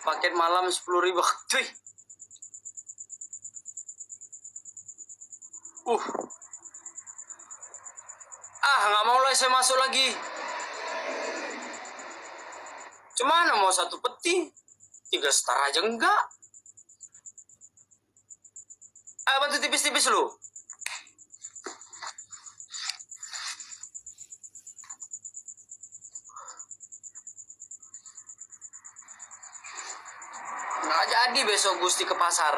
Paket malam 10.000. Cuy. Nggak mau lah saya masuk lagi. Cemana mau satu peti? 3 star aja enggak. Bantu tipis-tipis lu. Nggak jadi besok Gusti ke pasar.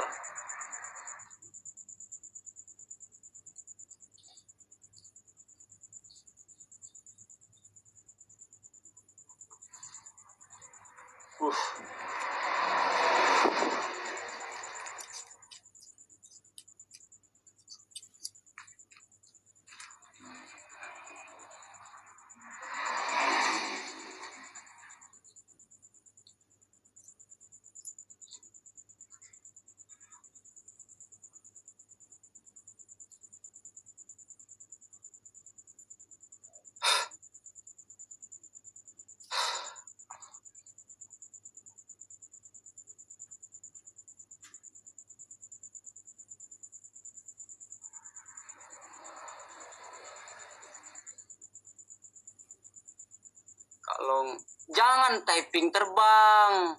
Kalau jangan typing terbang,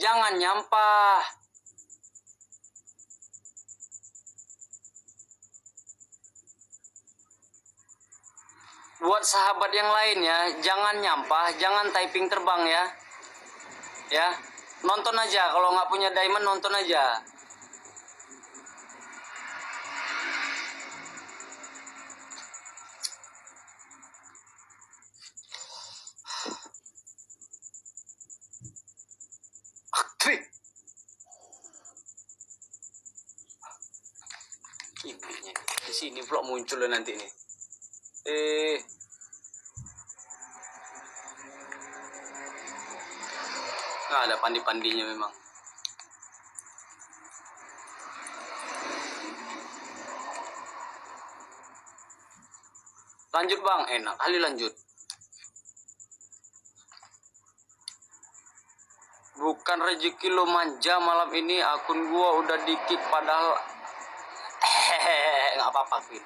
jangan nyampah. Buat sahabat yang lain ya, jangan nyampah, jangan typing terbang ya. Ya, nonton aja. Kalau nggak punya diamond, nonton aja. Ibunya di sini vlog muncul nanti nih. Nggak ada pandi-pandinya memang. Lanjut bang, enak kali lanjut. Bukan rezeki lo manja malam ini, akun gua udah di-kick padahal nggak apa-apa Queen.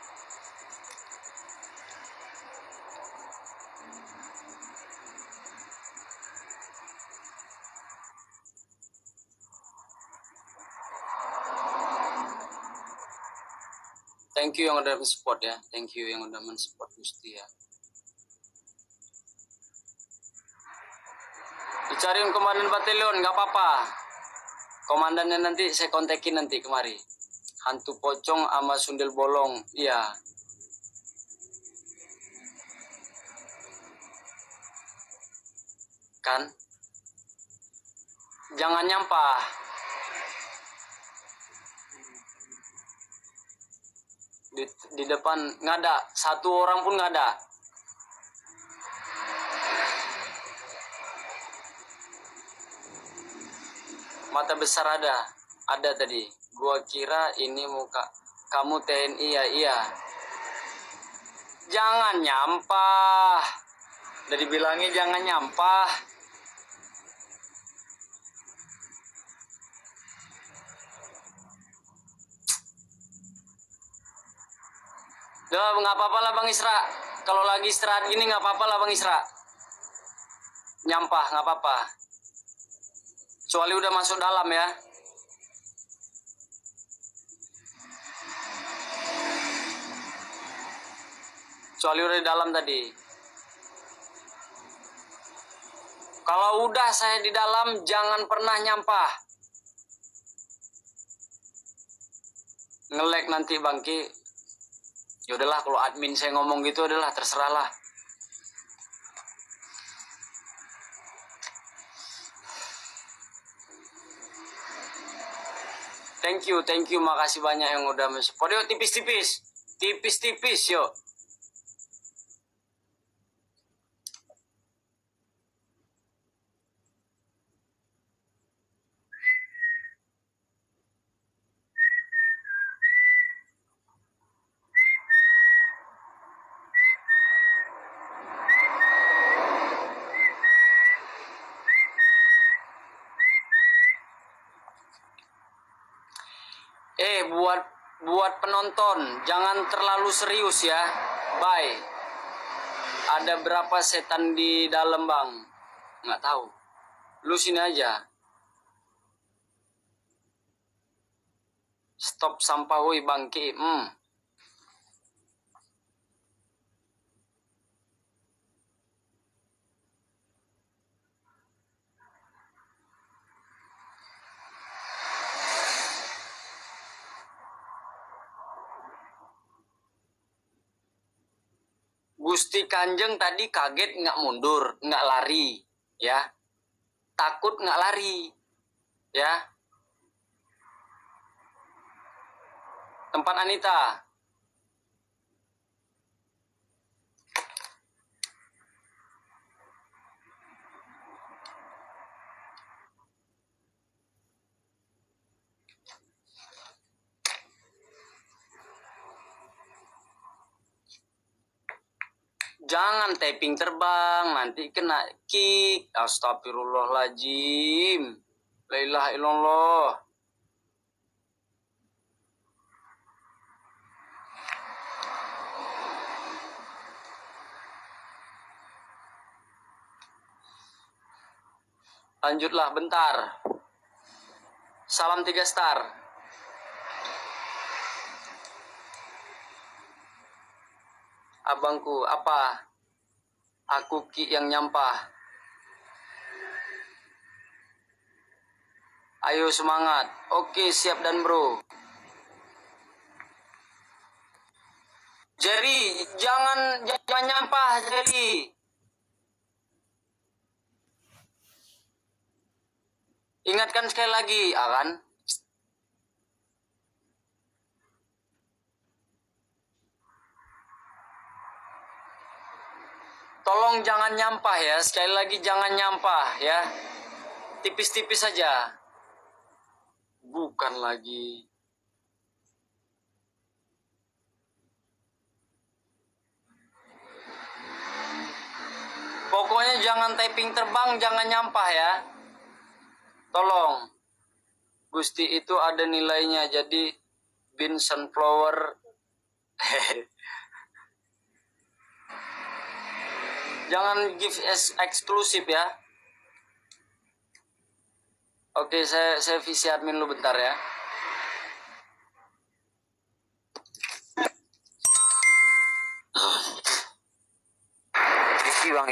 Thank you yang udah men-support ya. Thank you yang udah men-support Gusti ya. Dicariin komandan batalion, nggak apa-apa. Komandannya nanti saya kontekin nanti kemari. Hantu pocong sama sundel bolong, iya. Kan? Jangan nyampah. Di depan nggak ada, satu orang pun nggak ada. Mata besar ada tadi. Gua kira ini muka Kamu TNI ya, iya. Jangan nyampah. Udah dibilangin jangan nyampah. Udah nggak apa-apa lah Bang Isra. Kalau lagi istirahat gini nggak apa-apa lah Bang Isra. Nyampah nggak apa-apa. Kecuali udah masuk dalam ya. Kecuali udah di dalam tadi. Kalau udah saya di dalam jangan pernah nyampah. Nge-lag nanti Bangki. Ya udahlah kalau admin saya ngomong gitu adalah terserahlah. Thank you, makasih banyak yang udah mensupport. Yuk tipis-tipis, tipis-tipis yuk. Buat penonton jangan terlalu serius ya. Bye. Ada berapa setan di dalam Bang? Nggak tahu. Lu sini aja. Stop sampah woi Bangki. Gusti Kanjeng tadi kaget nggak mundur, nggak lari, ya. Takut nggak lari, ya. Tempat Anita. Jangan tapping terbang, nanti kena kick. Astagfirullahaladzim. La ilaha illallah. Lanjutlah bentar. Salam 3 star. Abangku, apa? Aku Ki yang nyampah. Ayo semangat. Oke, siap dan bro. Jerry, jangan nyampah, Jerry. Ingatkan sekali lagi, kan? Tolong jangan nyampah ya, sekali lagi jangan nyampah ya. Tipis-tipis saja. Bukan lagi. Pokoknya jangan typing terbang, jangan nyampah ya. Tolong. Gusti itu ada nilainya, jadi bin sunflower. Jangan give eksklusif ya. Oke, saya visi admin lu bentar ya. Visi Bang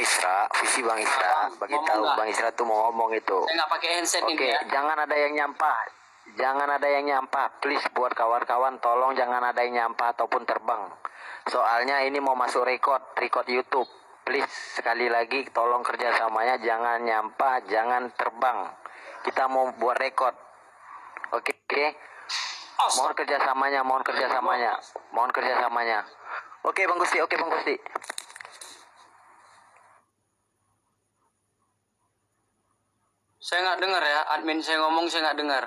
Isra, bagi tahu Bang Isra tuh mau ngomong itu. Saya nggak pakai handset ini ya. Jangan ada yang nyampah, please buat kawan-kawan tolong jangan ada yang nyampah ataupun terbang. Soalnya ini mau masuk record YouTube. Please sekali lagi tolong kerjasamanya jangan nyampah, jangan terbang. Kita mau buat record. Oke. Mohon kerjasamanya. Oke Bang Gusti. Saya nggak dengar ya, admin saya ngomong saya nggak dengar.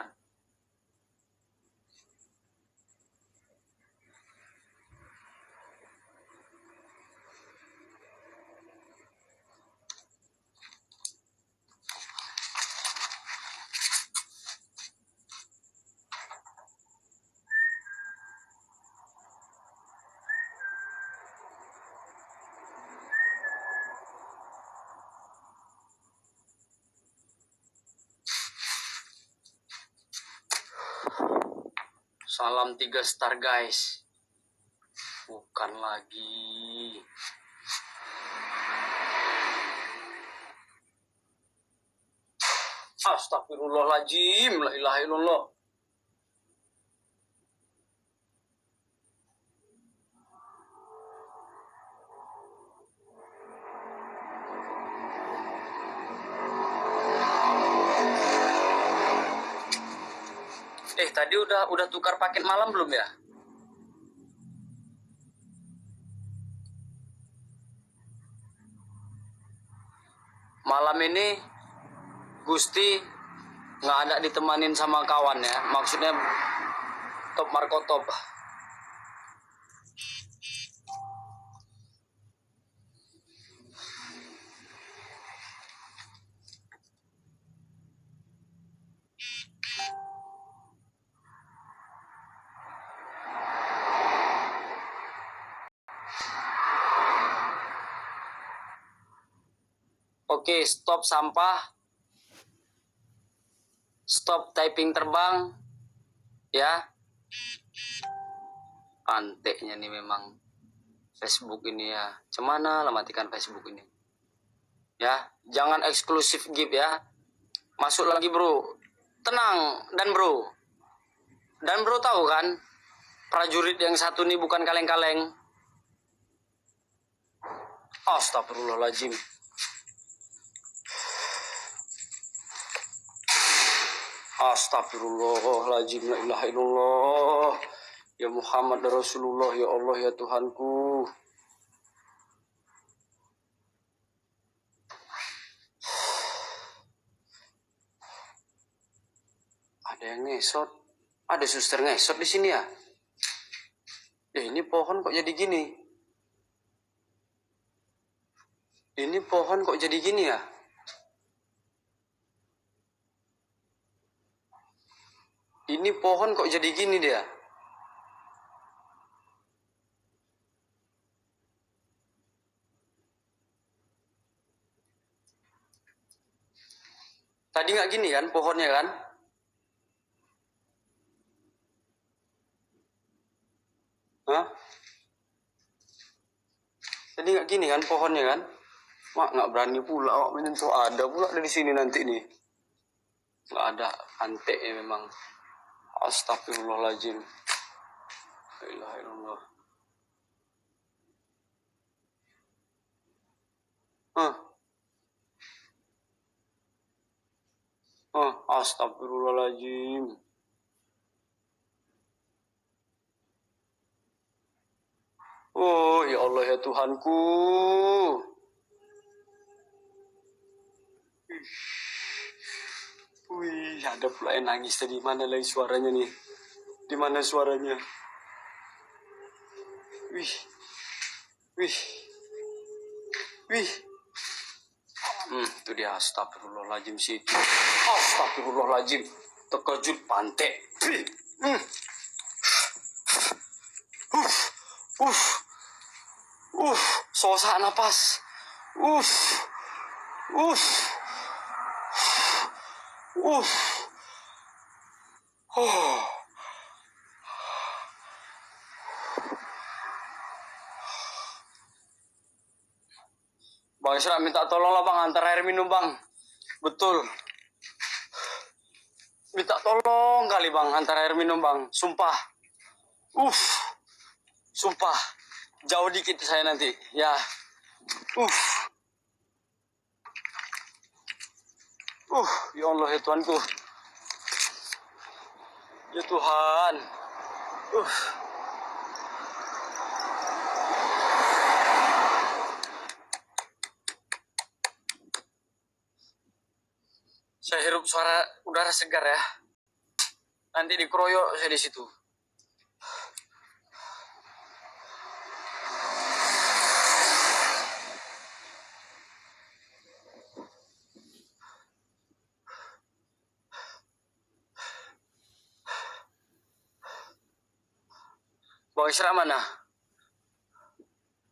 Salam 3 star guys. Bukan lagi. Astagfirullahaladzim. La ilaha illallah. Tadi udah tukar paket malam belum ya? Malam ini Gusti nggak ada ditemanin sama kawan ya. Maksudnya Top Marco Top. Oke, stop sampah. Stop typing terbang. Ya. Anteknya nih memang Facebook ini ya. Cemana lah matikan Facebook ini. Ya, jangan eksklusif gift ya. Masuk lagi bro. Tenang dan bro. Dan bro tahu kan, prajurit yang satu ini bukan kaleng-kaleng. Astagfirullahaladzim. Astagfirullahaladzim. La ilaha illallah. Ya Muhammad Rasulullah. Ya Allah ya Tuhanku. Ada yang ngesot. Ada suster ngesot di sini ya. Ini pohon kok jadi gini. Ini pohon kok jadi gini ya. Ini pohon kok jadi gini dia. Tadi nggak gini kan pohonnya kan? Hah? Tadi nggak gini kan pohonnya kan? Mak nggak berani pula awak menyentuh, ada pula dari sini nanti nih. Nggak ada, anteknya memang. Astagfirullahaladzim. La ilaha illallah. Astagfirullahaladzim. Oh ya Allah ya Tuhanku. Wih, ada pula yang nangis tadi. Mana lagi suaranya nih? Di mana suaranya? Wih. Wih. Wih. Itu dia. Astagfirullahaladzim sih itu. Astagfirullahaladzim. Terkejut pantek. Susah napas. Bang Isra minta tolong lah bang, antar air minum bang. Betul. Minta tolong kali bang, antar air minum bang. Sumpah. Sumpah. Jauh dikit saya nanti. Ya. Ya Allah ya Tuhanku. Ya Tuhan. Saya hirup suara udara segar ya. Nanti dikeroyok saya di situ. Bang Isra mana?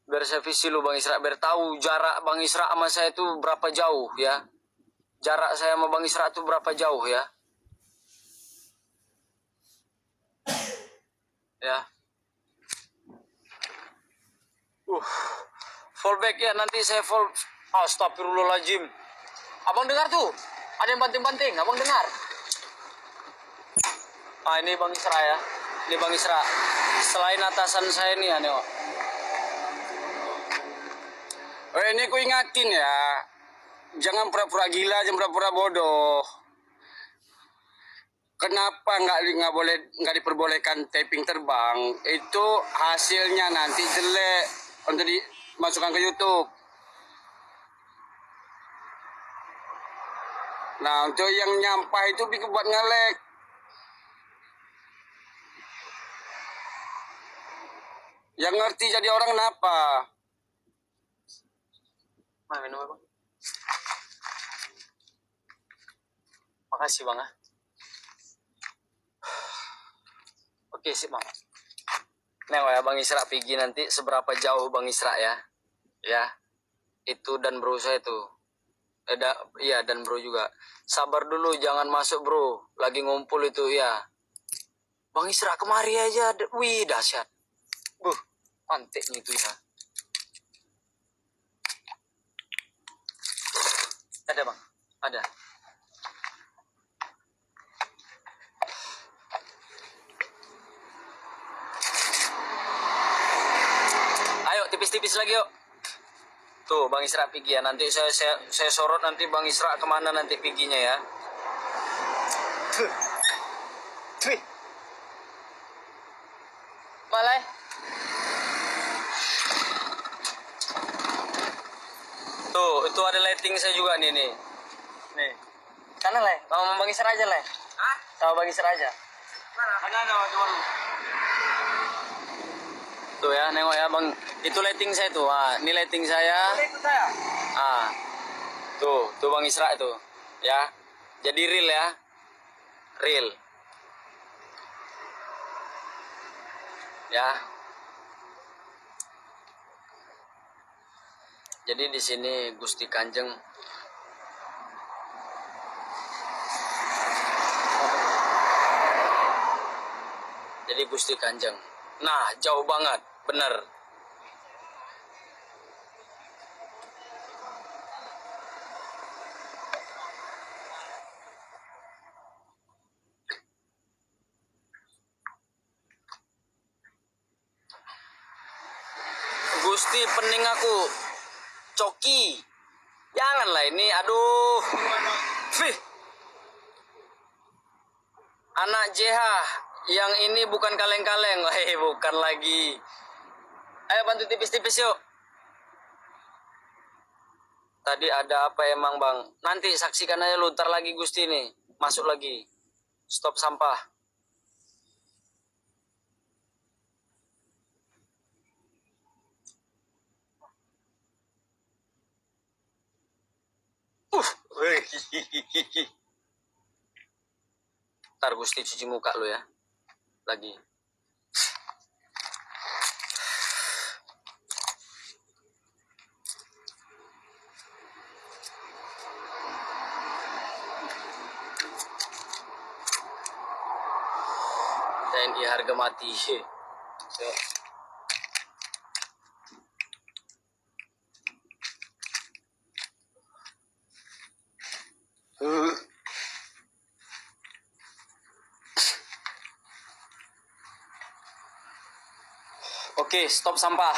Biar saya visi lu Bang Isra, biar tahu jarak Bang Isra sama saya itu berapa jauh ya. Jarak saya sama Bang Isra itu berapa jauh ya. Ya. Fallback ya, nanti saya fall. Astagfirullahaladzim. Abang dengar tuh, ada yang banting-banting. Abang dengar. Ah, ini Bang Isra ya. Ini Bang Isra. Selain atasan saya nih, aneh. Ini ku ingatin ya. Jangan pura-pura gila, jangan pura-pura bodoh. Kenapa nggak diperbolehkan taping terbang? Itu hasilnya nanti jelek untuk dimasukkan ke YouTube. Nah, untuk yang nyampah itu bikin buat ngelek. Yang ngerti jadi orang kenapa? Minum apa? Makasih Bang. Oke sih Bang. Nengok ya Bang Isra pergi nanti seberapa jauh Bang Isra ya. Ya. Itu dan bro saya itu. Iya dan bro juga. Sabar dulu jangan masuk bro. Lagi ngumpul itu ya. Bang Isra kemari aja. Wih dahsyat. Manteknya itu ya. Ada Bang. Ada. Ayo tipis-tipis lagi yuk. Tuh Bang Isra pergi ya. Nanti saya sorot nanti Bang Isra kemana nanti perginya ya. Malay. Tuh itu ada lighting saya juga nih. Nih. Sana Leh. Sama Bang Isra aja Leh. Hah? Sama Bang Isra aja. Mana? Ada warung. Tuh ya, nengok ya Bang. Itu lighting saya tuh. Ah, ini lighting saya. Boleh ikut saya? Ah. Tuh Bang Isra itu. Ya. Jadi real ya. Real. Ya. Jadi di sini Gusti Kanjeng. Jadi Gusti Kanjeng. Nah, jauh banget, bener. Gusti pening aku. Coki. Janganlah ini, aduh. Fih. Anak JH. Yang ini bukan kaleng-kaleng. Bukan lagi. Ayo bantu tipis-tipis yuk. Tadi ada apa emang Bang? Nanti saksikan aja lu, ntar lagi Gusti nih. Masuk lagi. Stop sampah. Ntar Gusti cuci muka lu ya. Lagi. TNI harga mati. Oke, stop sampah.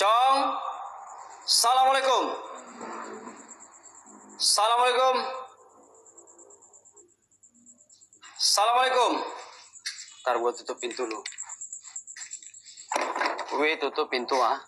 Cong. Assalamualaikum. Assalamualaikum. Assalamualaikum. Ntar gua tutup pintu lu. Gue tutup pintu ah.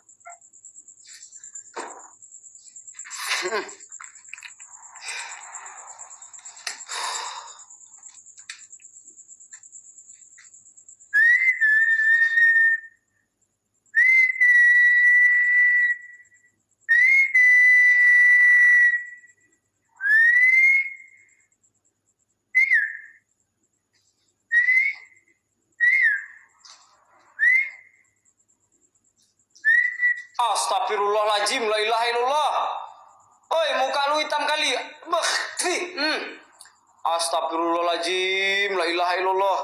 Astagfirullahaladzim, la ilaha illallah. Oi, muka lu hitam kali. Beh, Astagfirullahaladzim, la ilaha illallah.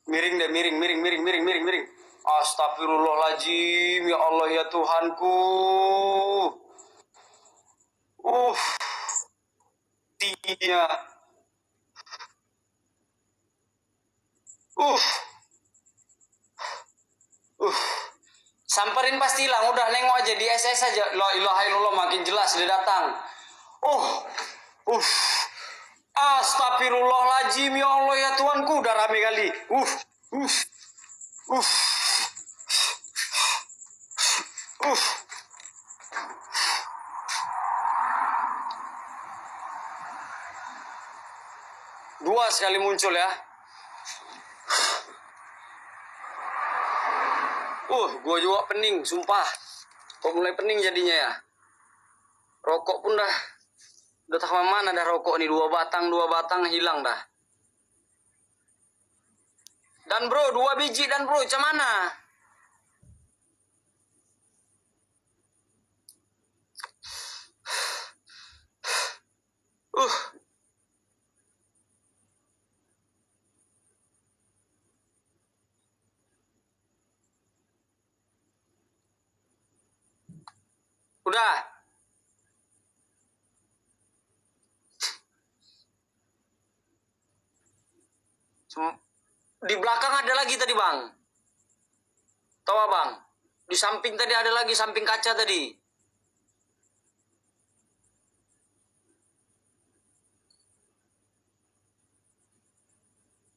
Miring deh, miring. Astagfirullahaladzim, ya Allah ya Tuhanku. Dia. Samperin pasti hilang, udah nengok aja di SS aja. La ilaha illallah, makin jelas dia datang. Astagfirullahaladzim, ya Allah ya Tuhanku, udah rame kali. Dua sekali muncul ya. Gue juga pening, sumpah. Kok mulai pening jadinya ya. Rokok pun udah tak mana dah rokok nih, dua batang hilang dah. Dan bro, 2 biji dan bro, macam mana? Udah. Di belakang ada lagi tadi bang. Tahu bang? Di samping tadi ada lagi, samping kaca tadi.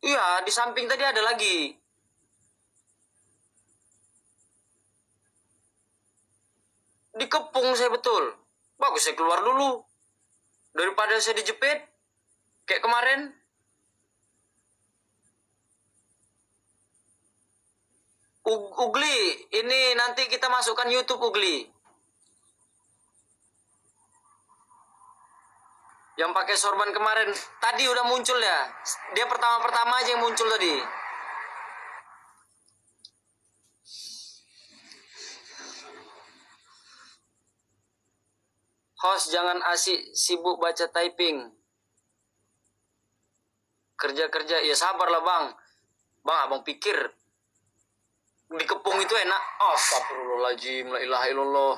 Iya, di samping tadi ada lagi. Dikepung saya betul. Bagus saya keluar dulu. Daripada saya dijepit. Kayak kemarin. Ugli, ini nanti kita masukkan YouTube Ugli. Yang pakai sorban kemarin. Tadi udah muncul ya. Dia pertama-pertama aja yang muncul tadi. Host jangan asik sibuk baca typing. Kerja-kerja, ya sabarlah bang. Bang, abang pikir dikepung itu enak. Astagfirullahaladzim, la ilaha illallah.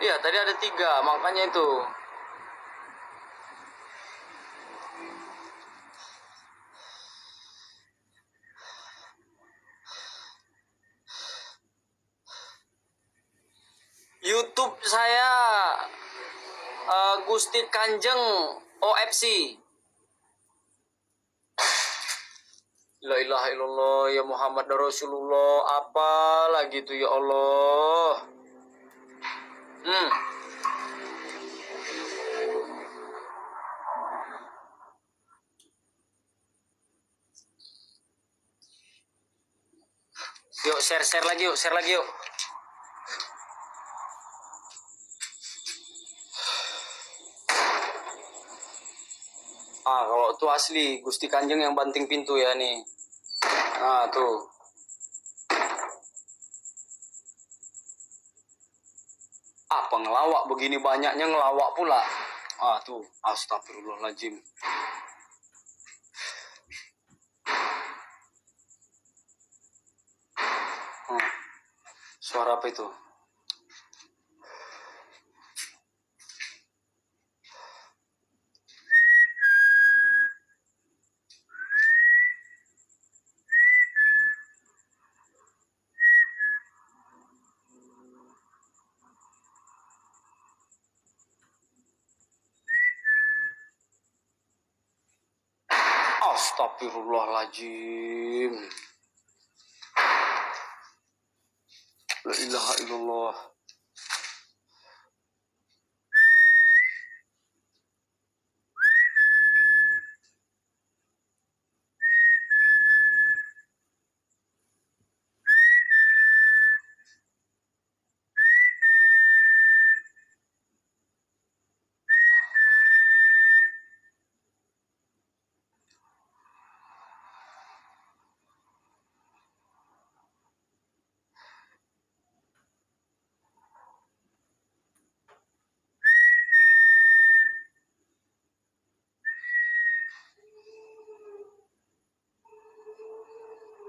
Iya, tadi ada 3, makanya itu. YouTube saya Gustit Kanjeng OFC. La ilaha illallah ya Muhammad Rasulullah. Apa lagi itu ya Allah. Yuk share lagi yuk. Kalau itu asli Gusti Kanjeng yang banting pintu ya nih. Nah tuh. Apa ngelawak begini banyaknya, ngelawak pula. Tuh, astagfirullahaladzim. Suara apa itu? Astagfirullahaladzim. La ilaha illallah.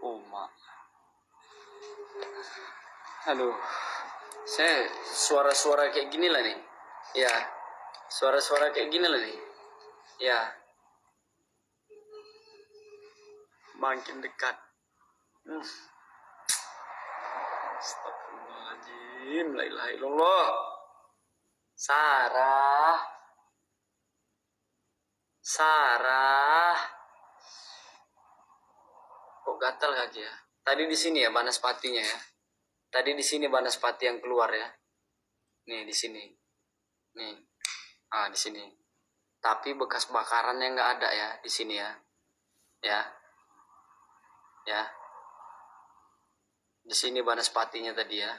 Oh, mak. Aduh. Saya suara-suara kayak gini lah nih. Ya. Suara-suara kayak gini lah nih. Ya. Makin dekat. Astagfirullahaladzim. La ilaha illallah. Sarah. Sarah. Kok gatal kaki ya? Tadi di sini ya banaspatinya ya. Tadi di sini banaspati yang keluar ya. Nih di sini. Nih. Ah di sini. Tapi bekas bakarannya nggak ada ya di sini ya. Ya. Ya. Di sini banaspatinya tadi ya.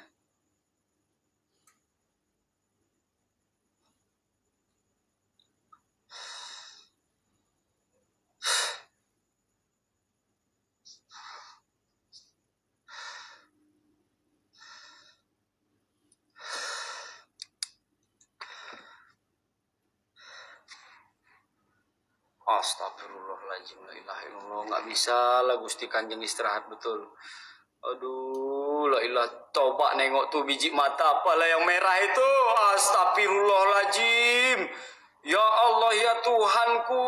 Astagfirullahaladzim, la ilaha illallah. Nggak bisa lah Gusti Kanjeng istirahat betul. Aduh, la ilah. Coba nengok tuh biji mata apalah yang merah itu. Astagfirullahaladzim. Ya Allah, ya Tuhanku.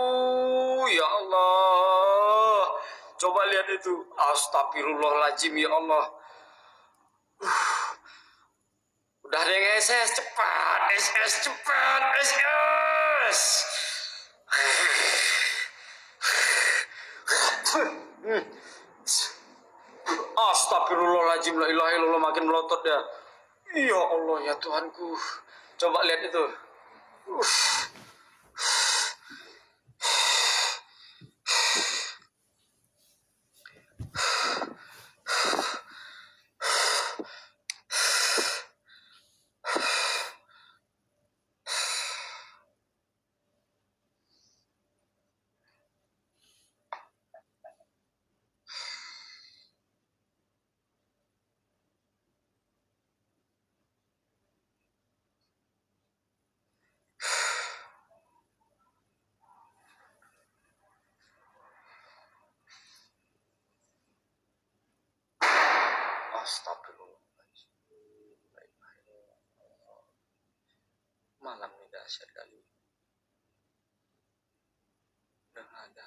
Ya Allah. Coba lihat itu. Astagfirullahaladzim, ya Allah. Udah ada yang SS, cepat. SS, cepat. SS. Astagfirullahaladzim, la ilaha illallah, makin melotot ya. Ya Allah, ya Tuhanku. Coba lihat itu. Astagfirullahaladzim. Malam ini dahsyat kali. Udah nggak ada.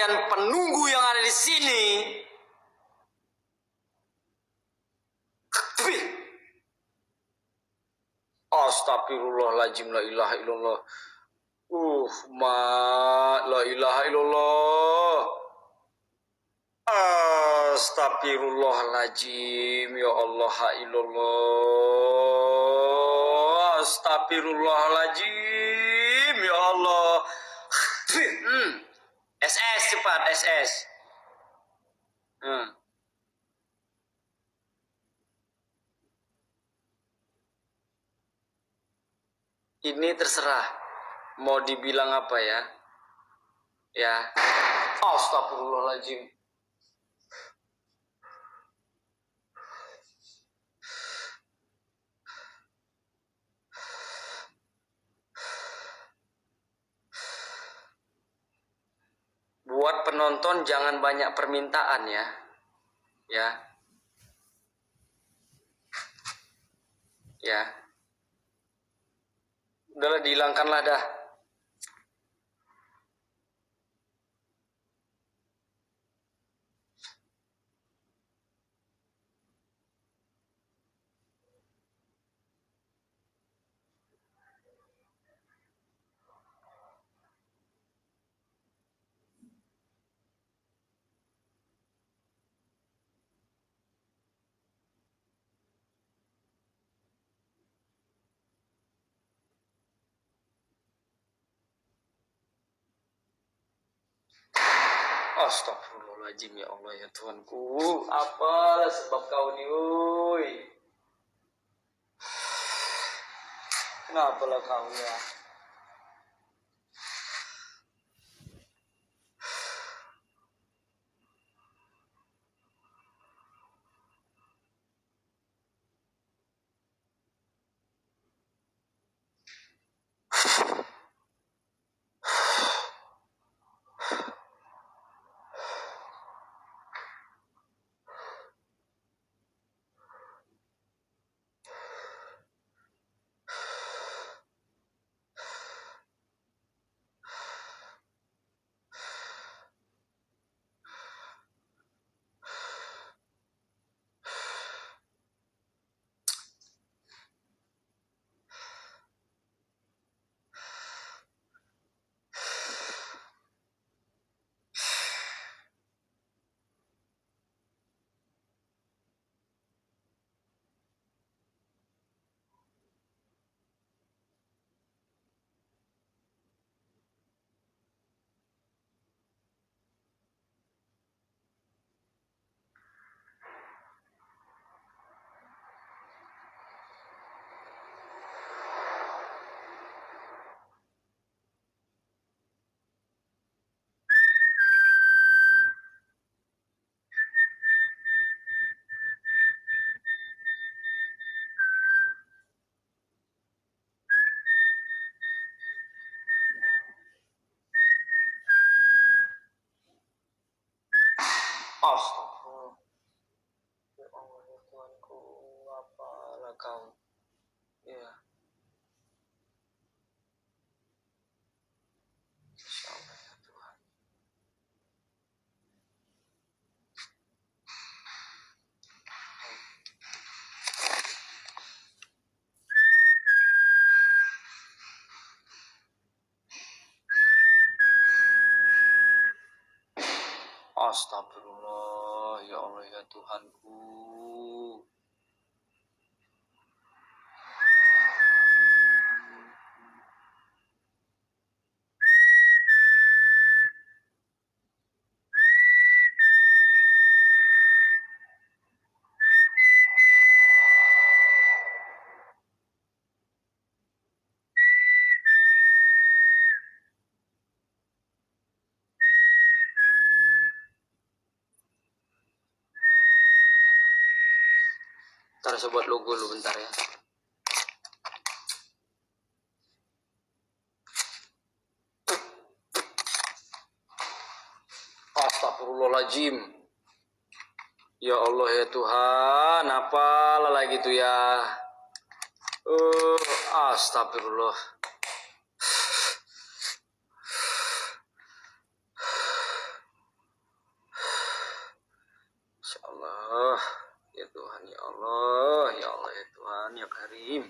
kalian penunggu yang ada di sini. Astagfirullahaladzim, la ilaha illallah. La ilaha illallah. Astagfirullahaladzim, ya Allah, illallah. Astagfirullahaladzim, ya Allah. SS cepat, SS. Ini terserah mau dibilang apa ya. Ya. Astagfirullahaladzim. Buat penonton jangan banyak permintaan ya. Ya. Ya. Udahlah, dihilangkanlah dah. Astagfirullahaladzim, ya Allah, ya Tuhanku. Apalah sebab kau ni, woi. Kenapalah kau ya? Astagfirullah. Ya Allah, ya Tuhanku, apalah kau? Ya. Insya Allah, ya Tuhan. Astagfirullah, ya Allah, ya Tuhanku. Ntar saya buat logo lu bentar ya. Astagfirullahaladzim. Ya Allah, ya Tuhan, apalah lagi itu ya. Astagfirullah. ya Karim.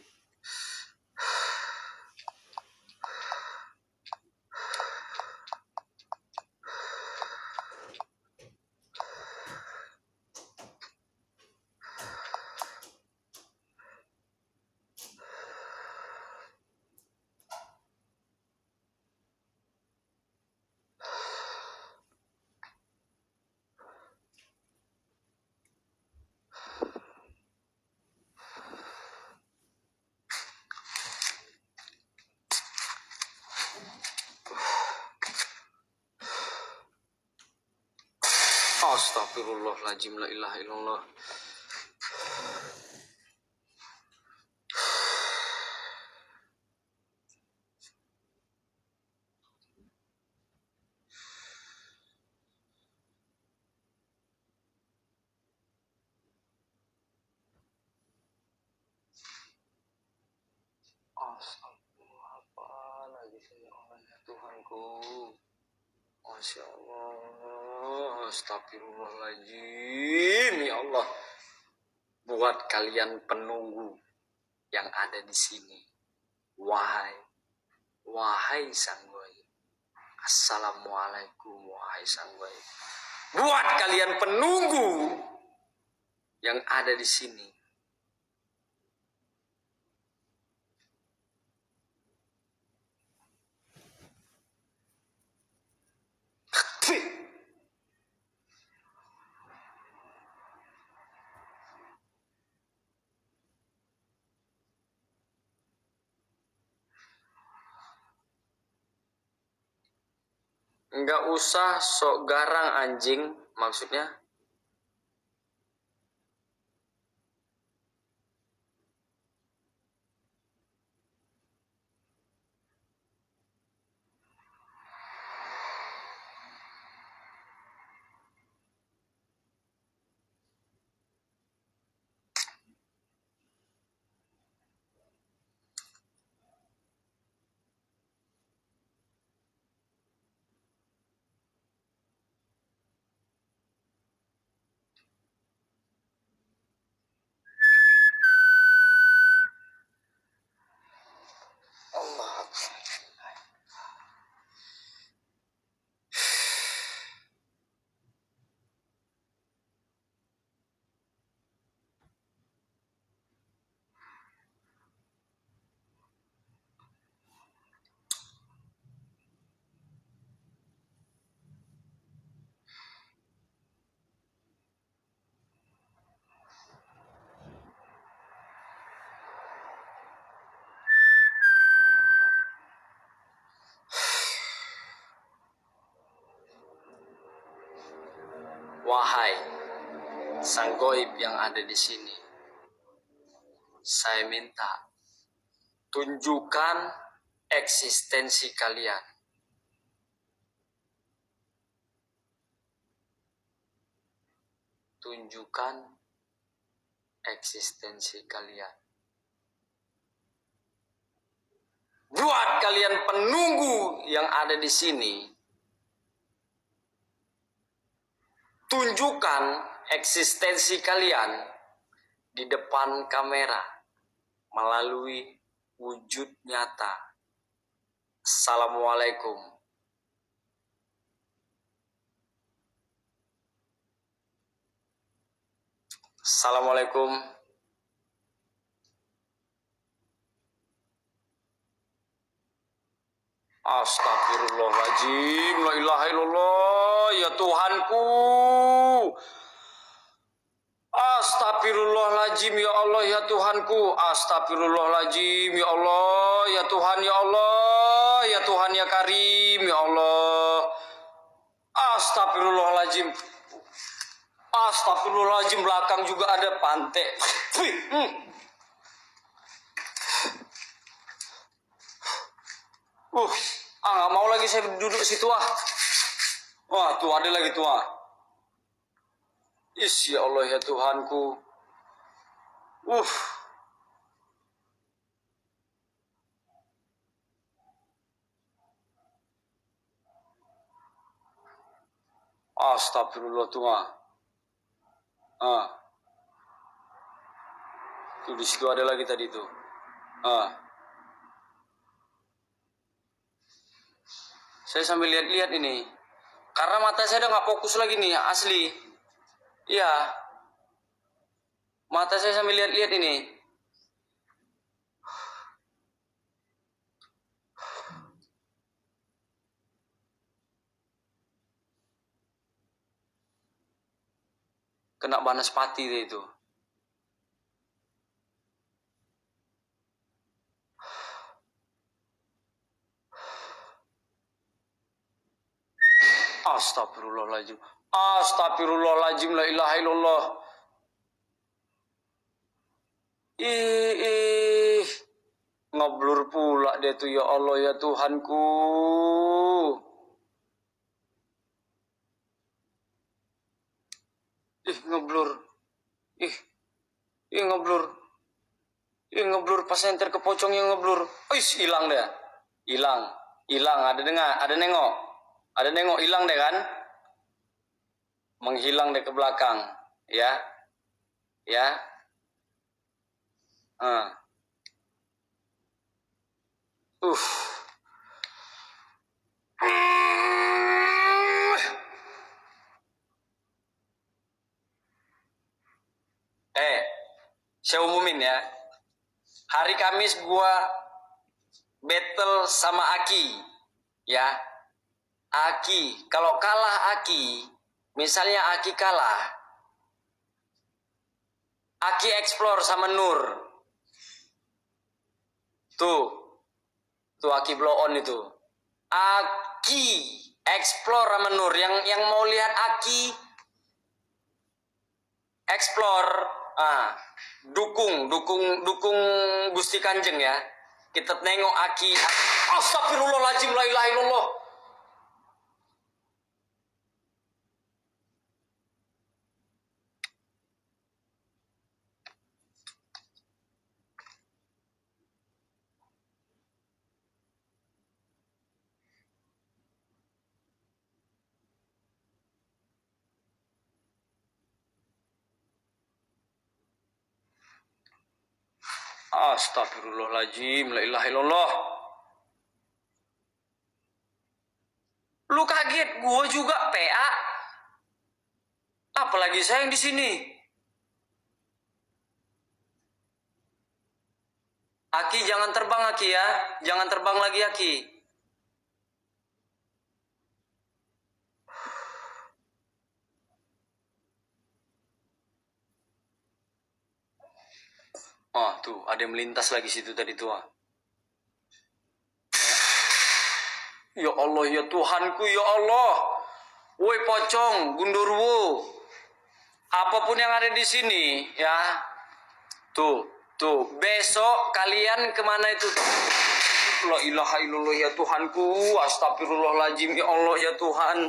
Astagfirullahaladzim, la ilaha illallah. Astagfirullah, apa lagi sih ya Allah ya Tuhanku. Masya Allah, astagfirullahaladzim, ya Allah. Buat kalian penunggu yang ada di sini, wahai sang goib, assalamualaikum wahai sang goib. Buat kalian penunggu yang ada di sini, nggak usah sok garang anjing, maksudnya. Allah. Wahai sang goib yang ada di sini, saya minta tunjukkan eksistensi kalian. Tunjukkan eksistensi kalian. Buat kalian penunggu yang ada di sini, tunjukkan eksistensi kalian di depan kamera melalui wujud nyata. Assalamualaikum. Assalamualaikum. Astagfirullahaladzim, la ilaha illallah, ya Tuhanku. Astagfirullahaladzim, ya Allah, ya Tuhanku. Astagfirullahaladzim, ya Allah, ya Tuhan, ya Allah, ya Tuhan, ya Karim, ya Allah. Astagfirullahaladzim. Astagfirullahaladzim, belakang juga ada pantai. Nggak mau lagi saya duduk situ Wah, tuh ada lagi tuh ya Allah, ya Tuhanku. Astagfirullah tuh Tuh di situ ada lagi tadi tuh. Saya sambil lihat-lihat ini. Karena mata saya udah nggak fokus lagi nih, asli. Iya. Mata saya sambil lihat-lihat ini. Kena Banaspati deh itu. Astagfirullahaladzim. Astagfirullahaladzim, la ilaha illallah. Ih, ngeblur pula dia tuh, ya Allah ya Tuhanku. Ih, ngeblur. Ih, ngeblur. Ih, ngeblur pas enter ke pocongnya ngeblur. Ih, hilang deh. Hilang. Hilang, ada dengar, ada nengok. Ada nengok hilang deh kan? Menghilang deh ke belakang, ya. Ya. Uh. Saya umumin ya. Hari Kamis gua battle sama Aki. Ya. Aki, kalau kalah Aki, misalnya Aki kalah, Aki explore sama Nur. Tuh Aki blow on itu. Aki explore sama Nur. Yang mau lihat Aki explore, dukung Gusti Kanjeng ya. Kita nengok Aki. Astagfirullahaladzim, la ilaha illallah. Astagfirullahaladzim, la ilaha illallah. Lu kaget, gua juga PA. Apalagi saya yang di sini. Aki jangan terbang Aki ya, jangan terbang lagi Aki. Oh tuh, ada yang melintas lagi situ tadi tuh. Ya Allah ya Tuhanku ya Allah. Woi pocong, gundurwo. Apapun yang ada di sini ya. Tuh, besok kalian kemana itu? La ilaha illallah ya Tuhanku. Astagfirullahaladzim ya Allah ya Tuhan.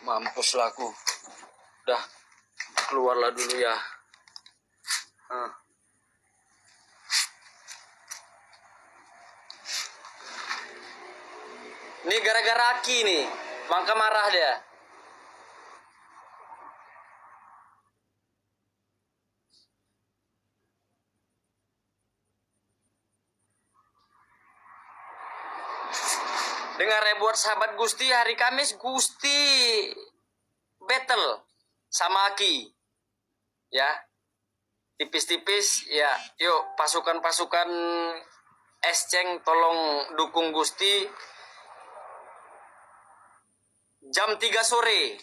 Mampus lah aku. Udah, keluarlah dulu ya. Ini gara-gara Aki nih, maka marah dia. Dengar ya buat sahabat Gusti, hari Kamis Gusti battle sama Aki. Ya. Tipis-tipis ya. Yuk pasukan-pasukan Esceng tolong dukung Gusti. Jam 3 sore.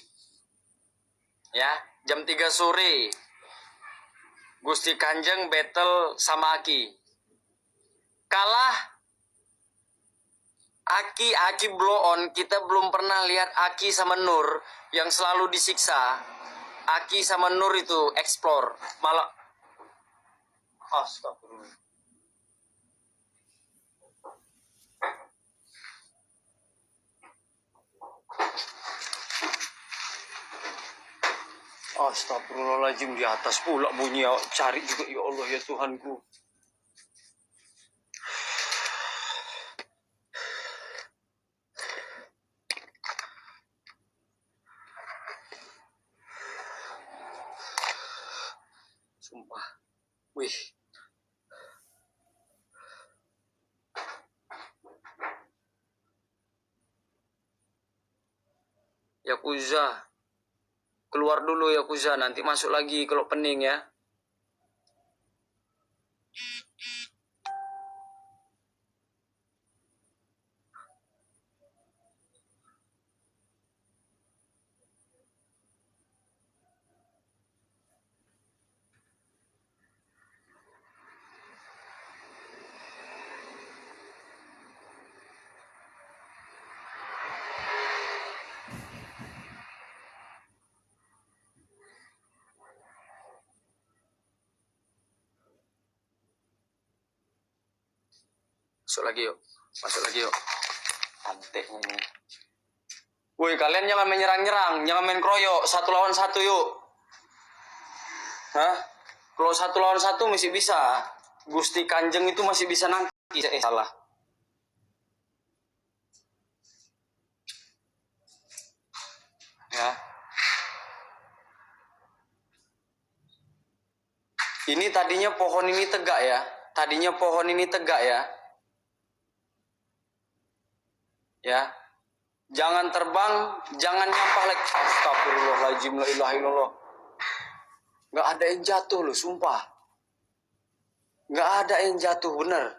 Ya, jam 3 sore. Gusti Kanjeng battle sama Aki. Kalah Aki blow on. Kita belum pernah lihat Aki sama Nur yang selalu disiksa. Aki sama Nur itu explore. Malah astagfirullah. Astagfirullahaladzim, di atas pula bunyi. Cari juga ya Allah ya Tuhanku. Wih. Yakuza. Keluar dulu Yakuza, nanti masuk lagi kalau pening ya. Masuk lagi yuk. Masuk lagi yuk. Anteknya ini. Woi, kalian jangan main nyerang-nyerang, jangan main kroyok, 1 lawan 1 yuk. Hah? Kalau 1 lawan 1 masih bisa. Gusti Kanjeng itu masih bisa nangkis. Salah. Ya. Ini tadinya pohon ini tegak ya. Tadinya pohon ini tegak ya. Ya. Jangan terbang, jangan nyampah lagi. Astagfirullahaladzim, la ilaha illallah. Gak ada yang jatuh loh, sumpah. Gak ada yang jatuh, bener.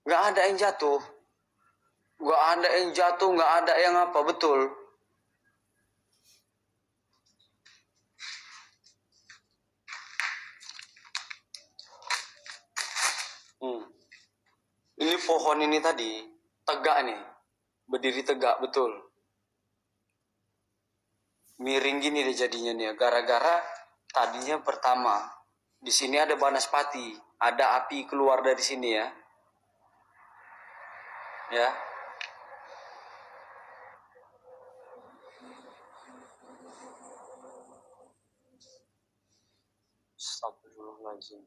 Gak ada yang jatuh. Gak ada yang jatuh, gak ada yang apa, betul. Ini pohon ini tadi, tegak nih. Berdiri tegak, betul. Miring gini deh jadinya nih, gara-gara tadinya pertama. Di sini ada banaspati, ada api keluar dari sini ya. Ya. Astagfirullahaladzim.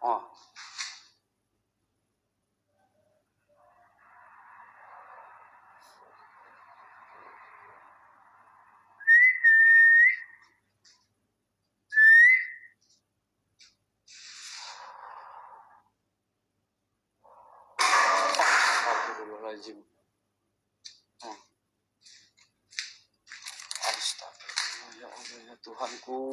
Oh. Astagfirullahaladzim. Astagfirullah, ya Allah, ya Tuhanku.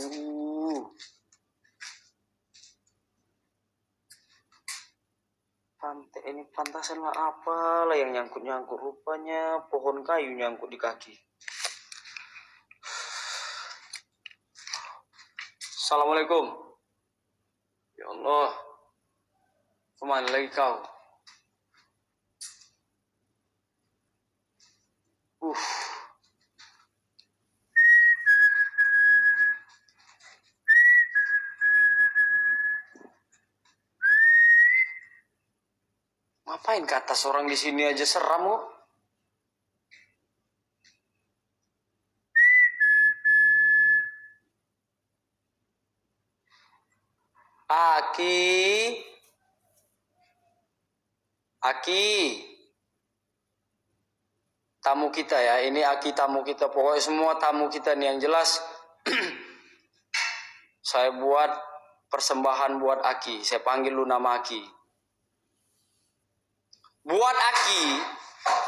Pantai ini pantasan lah apa lah yang nyangkut-nyangkut, rupanya pohon kayu nyangkut di kaki. Assalamualaikum. Ya Allah. Kemana lagi kau? Ngapain ke atas orang di sini aja seram kok. Aki. Tamu kita ya, ini Aki tamu kita. Pokoknya semua tamu kita nih yang jelas. Saya buat persembahan buat Aki. Saya panggil lu nama Aki. Buat Aki.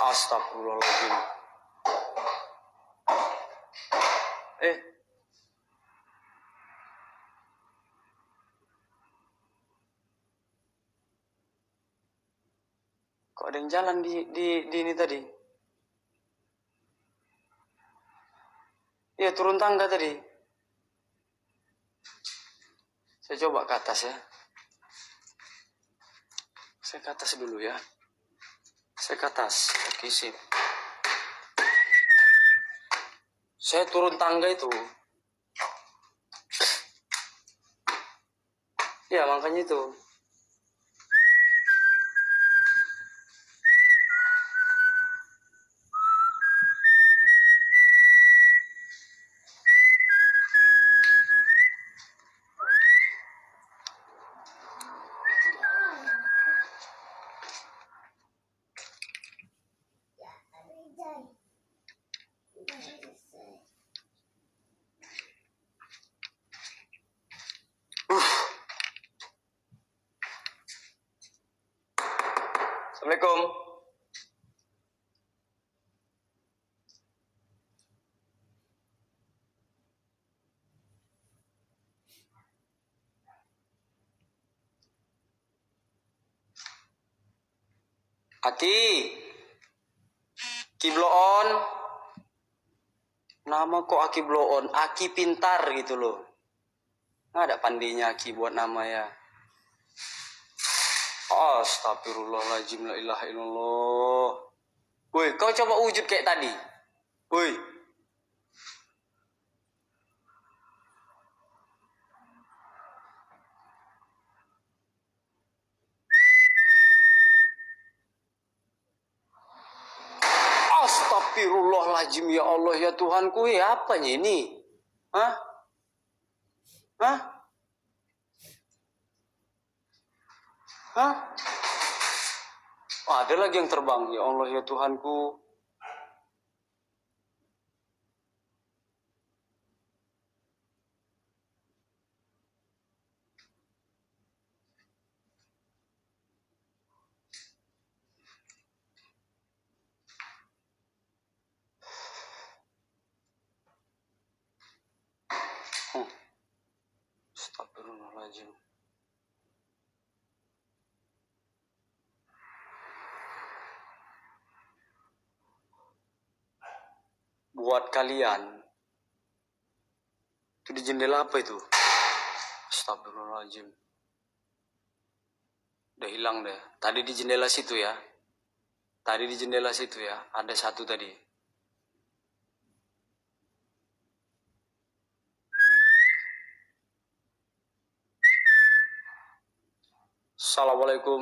Astagfirullahaladzim. Kok ada yang jalan di ini tadi? Iya, turun tangga tadi. Saya coba ke atas ya. Saya ke atas dulu ya. Saya ke atas. Oke, sip. Saya turun tangga itu. Ya, makanya itu. Assalamualaikum. Aki. Ki blow on. Nama kok Aki blow on? Aki pintar gitu loh. Nggak ada pandinya Aki buat nama ya. Astagfirullahaladzim, la ilaha illallah. Woi, kau coba wujud kayak tadi. Woi. Astagfirullahaladzim, ya Allah, ya Tuhanku, ya apanya ini? Hah? Hah? Hah? Oh, ada lagi yang terbang, ya Allah, ya Tuhanku. Astagfirullahaladzim. Buat kalian, itu di jendela apa itu? Astagfirullahaladzim. Udah hilang deh. Tadi di jendela situ ya. Tadi di jendela situ ya. Ada satu tadi. Assalamualaikum.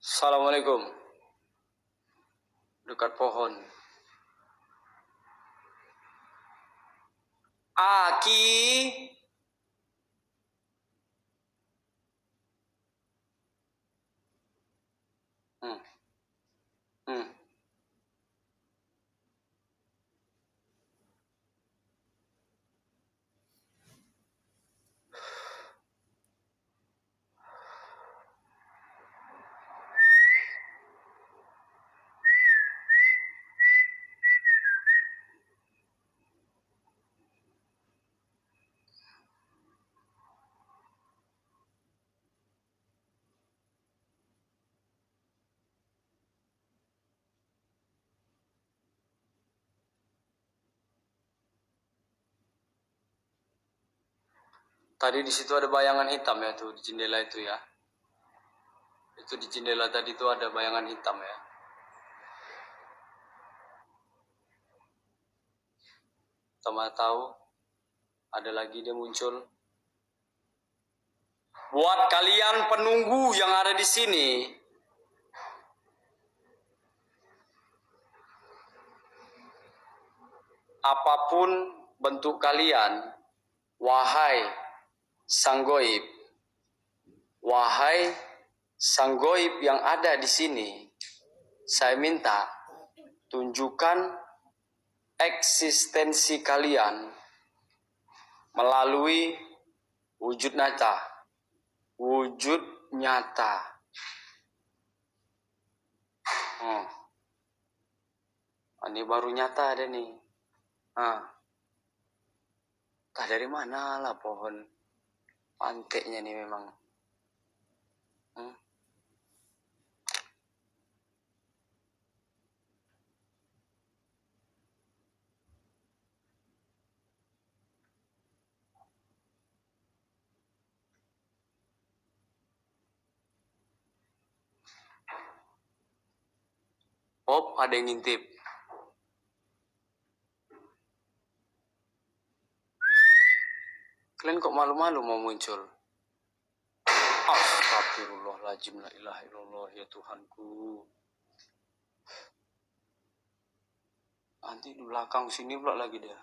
Assalamualaikum. Dekat pohon. Aki. Hmm. Hmm. Tadi di situ ada bayangan hitam ya tuh di jendela itu ya. Itu di jendela tadi tuh ada bayangan hitam ya. Sama tahu ada lagi dia muncul. Buat kalian penunggu yang ada di sini, apapun bentuk kalian, wahai sang goib, wahai sang goib yang ada di sini, saya minta tunjukkan eksistensi kalian melalui wujud nyata. Wujud nyata. Ini baru nyata ada nih. Entah dari mana lah pohon panteknya nih memang. Ada yang ngintip. Kalian kok malu-malu mau muncul? Astagfirullahaladzim, la ilaha illallah, ya Tuhanku. Nanti di belakang sini pula lagi dia.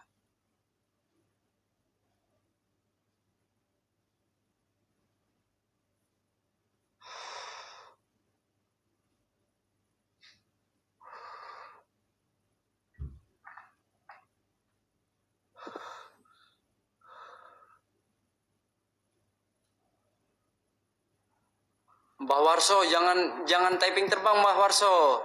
Mbah Warso, jangan typing terbang Mbah Warso.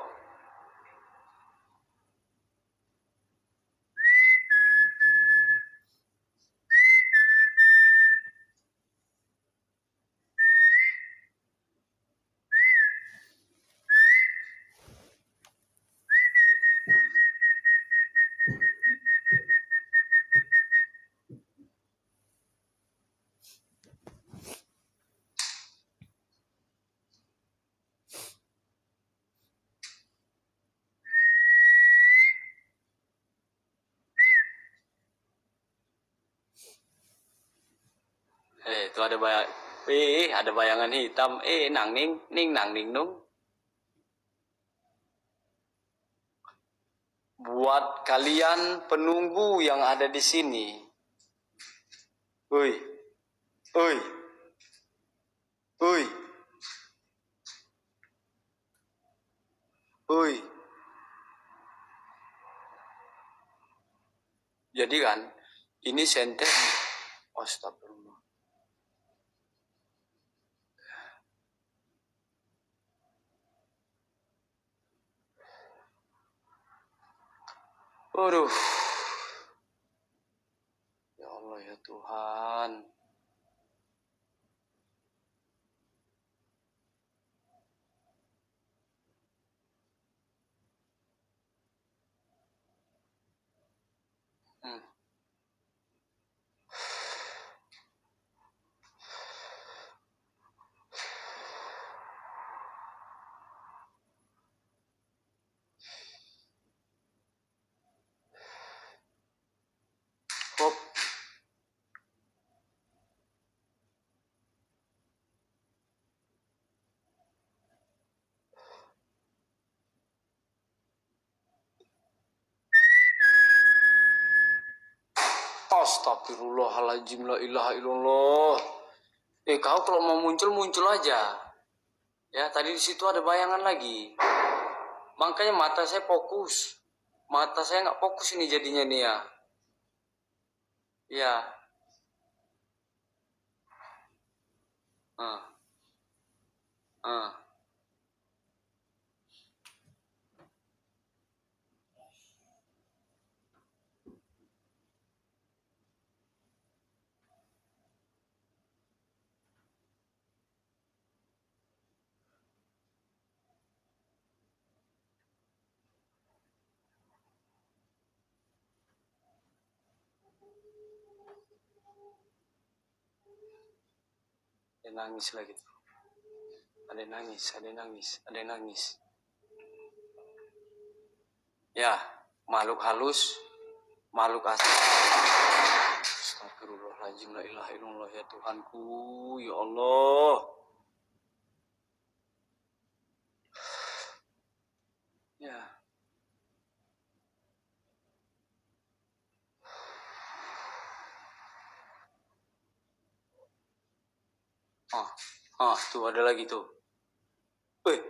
Itu ada ada bayangan hitam. Nang ning nung. Buat kalian penunggu yang ada di sini. Oi. Oi. Oi. Oi. Jadi kan ini senter. Astagfirullah. Aduh. Ya Allah ya Tuhan. Hop. Astagfirullahaladzim, la ilaha illallah. Kau kalau mau muncul aja. Ya, tadi di situ ada bayangan lagi. Makanya mata saya fokus. Mata saya nggak fokus ini jadinya nih ya. Ya. Ah. Ah. Ada nangis lagi tuh. Ada nangis. Ya, makhluk halus, makhluk asli. Astagfirullahaladzim, la ilaha illallah ya Tuhanku, ya Allah. Ya. Tuh ada lagi tuh.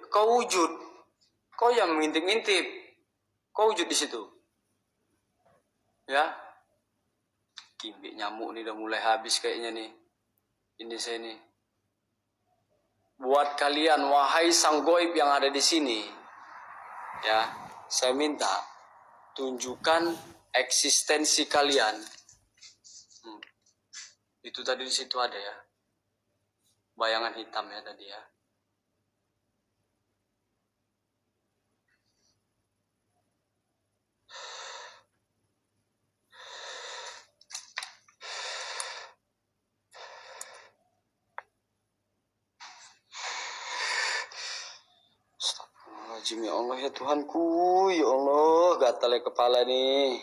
Kau wujud. Kau yang mengintip-ngintip. Kau wujud di situ. Ya. Kimbik nyamuk nih udah mulai habis kayaknya nih. Ini saya nih. Buat kalian wahai sang goib yang ada di sini. Ya, saya minta tunjukkan eksistensi kalian. Itu tadi di situ ada ya. Bayangan hitam ya tadi ya. Astagfirullahaladzim, ya Allah ya Tuhanku, ya Allah, gatal kepala nih.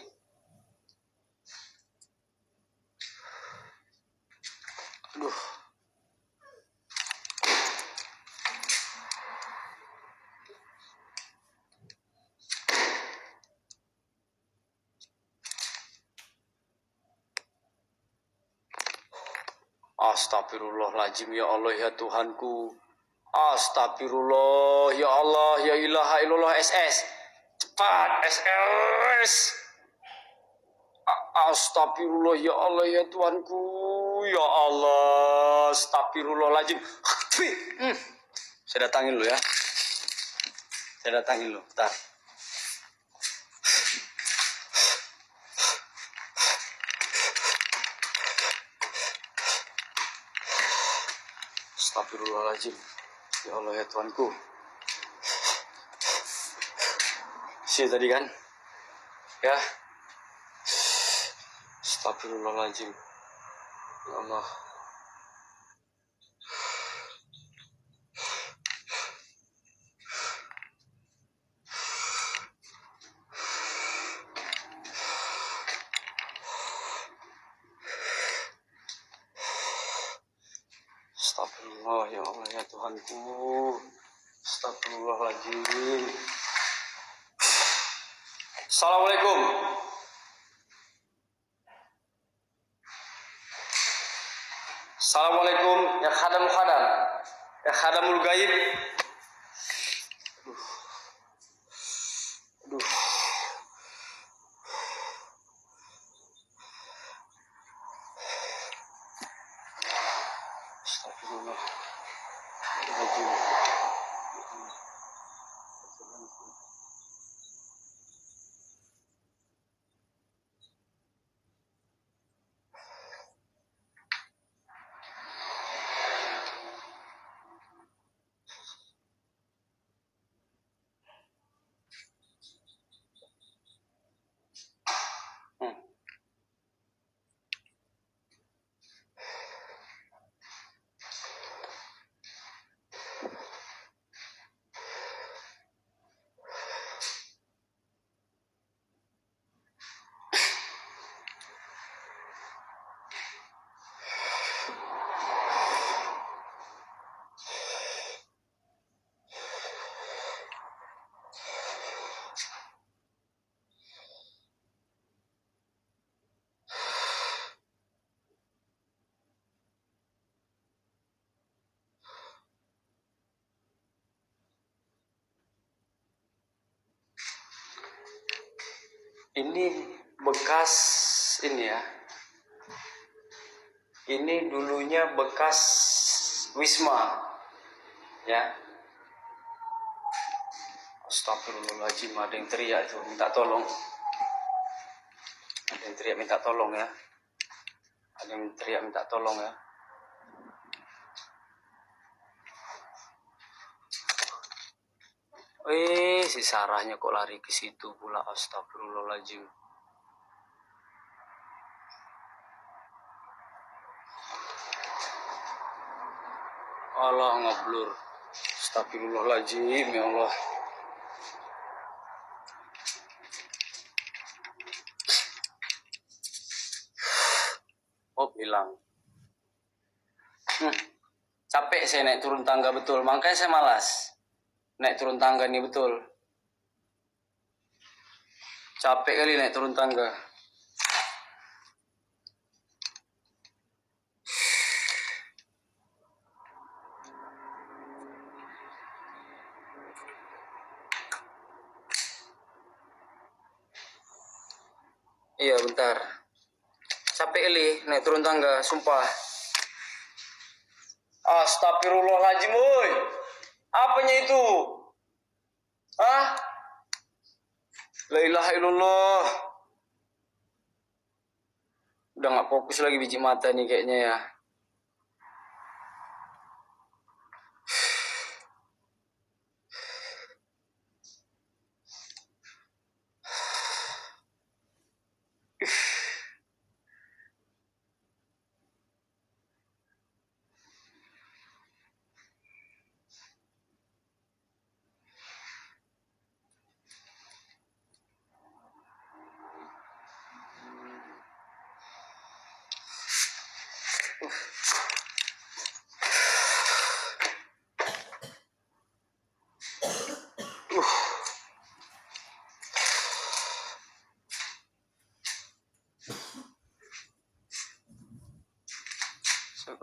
Aduh. Astagfirullahaladzim, ya Allah ya Tuhanku. Astagfirullah, ya Allah, ya ilaha illallah SS. Cepat, SS. Astagfirullah, ya Allah ya Tuhanku. Ya Allah, astagfirullahaladzim. Saya datangin lu ya. Saya datangin lu. Bentar. Astagfirullahaladzim. Ya Allah ya Tuhanku. Si tadi kan? Ya. Astagfirullahaladzim. Ya Allah. Astagfirullah ya Allah ya Tuhanku. Astagfirullahaladzim. Assalamualaikum. Assalamualaikum ya khadam. Ya khadamul gaib. Aduh. Astagfirullah. Ini bekas ini ya. Ini dulunya bekas Wisma. Ya. Astagfirullahaladzim, ada yang teriak itu, minta tolong. Ada yang teriak minta tolong ya. Ada yang teriak minta tolong ya. Si Sarahnya kok lari ke situ pula. Astagfirullahaladzim. Allah ngeblur. Astagfirullahaladzim ya Allah. Oh hilang. Capek saya naik turun tangga betul. Makanya saya malas naik turun tangga ini betul. Capek kali naik turun tangga. Iya bentar. Capek kali naik turun tangga, sumpah. Astagfirullahaladzim, woi. Apanya itu? Hah? La ilaha illallah. Udah gak fokus lagi biji mata nih kayaknya ya.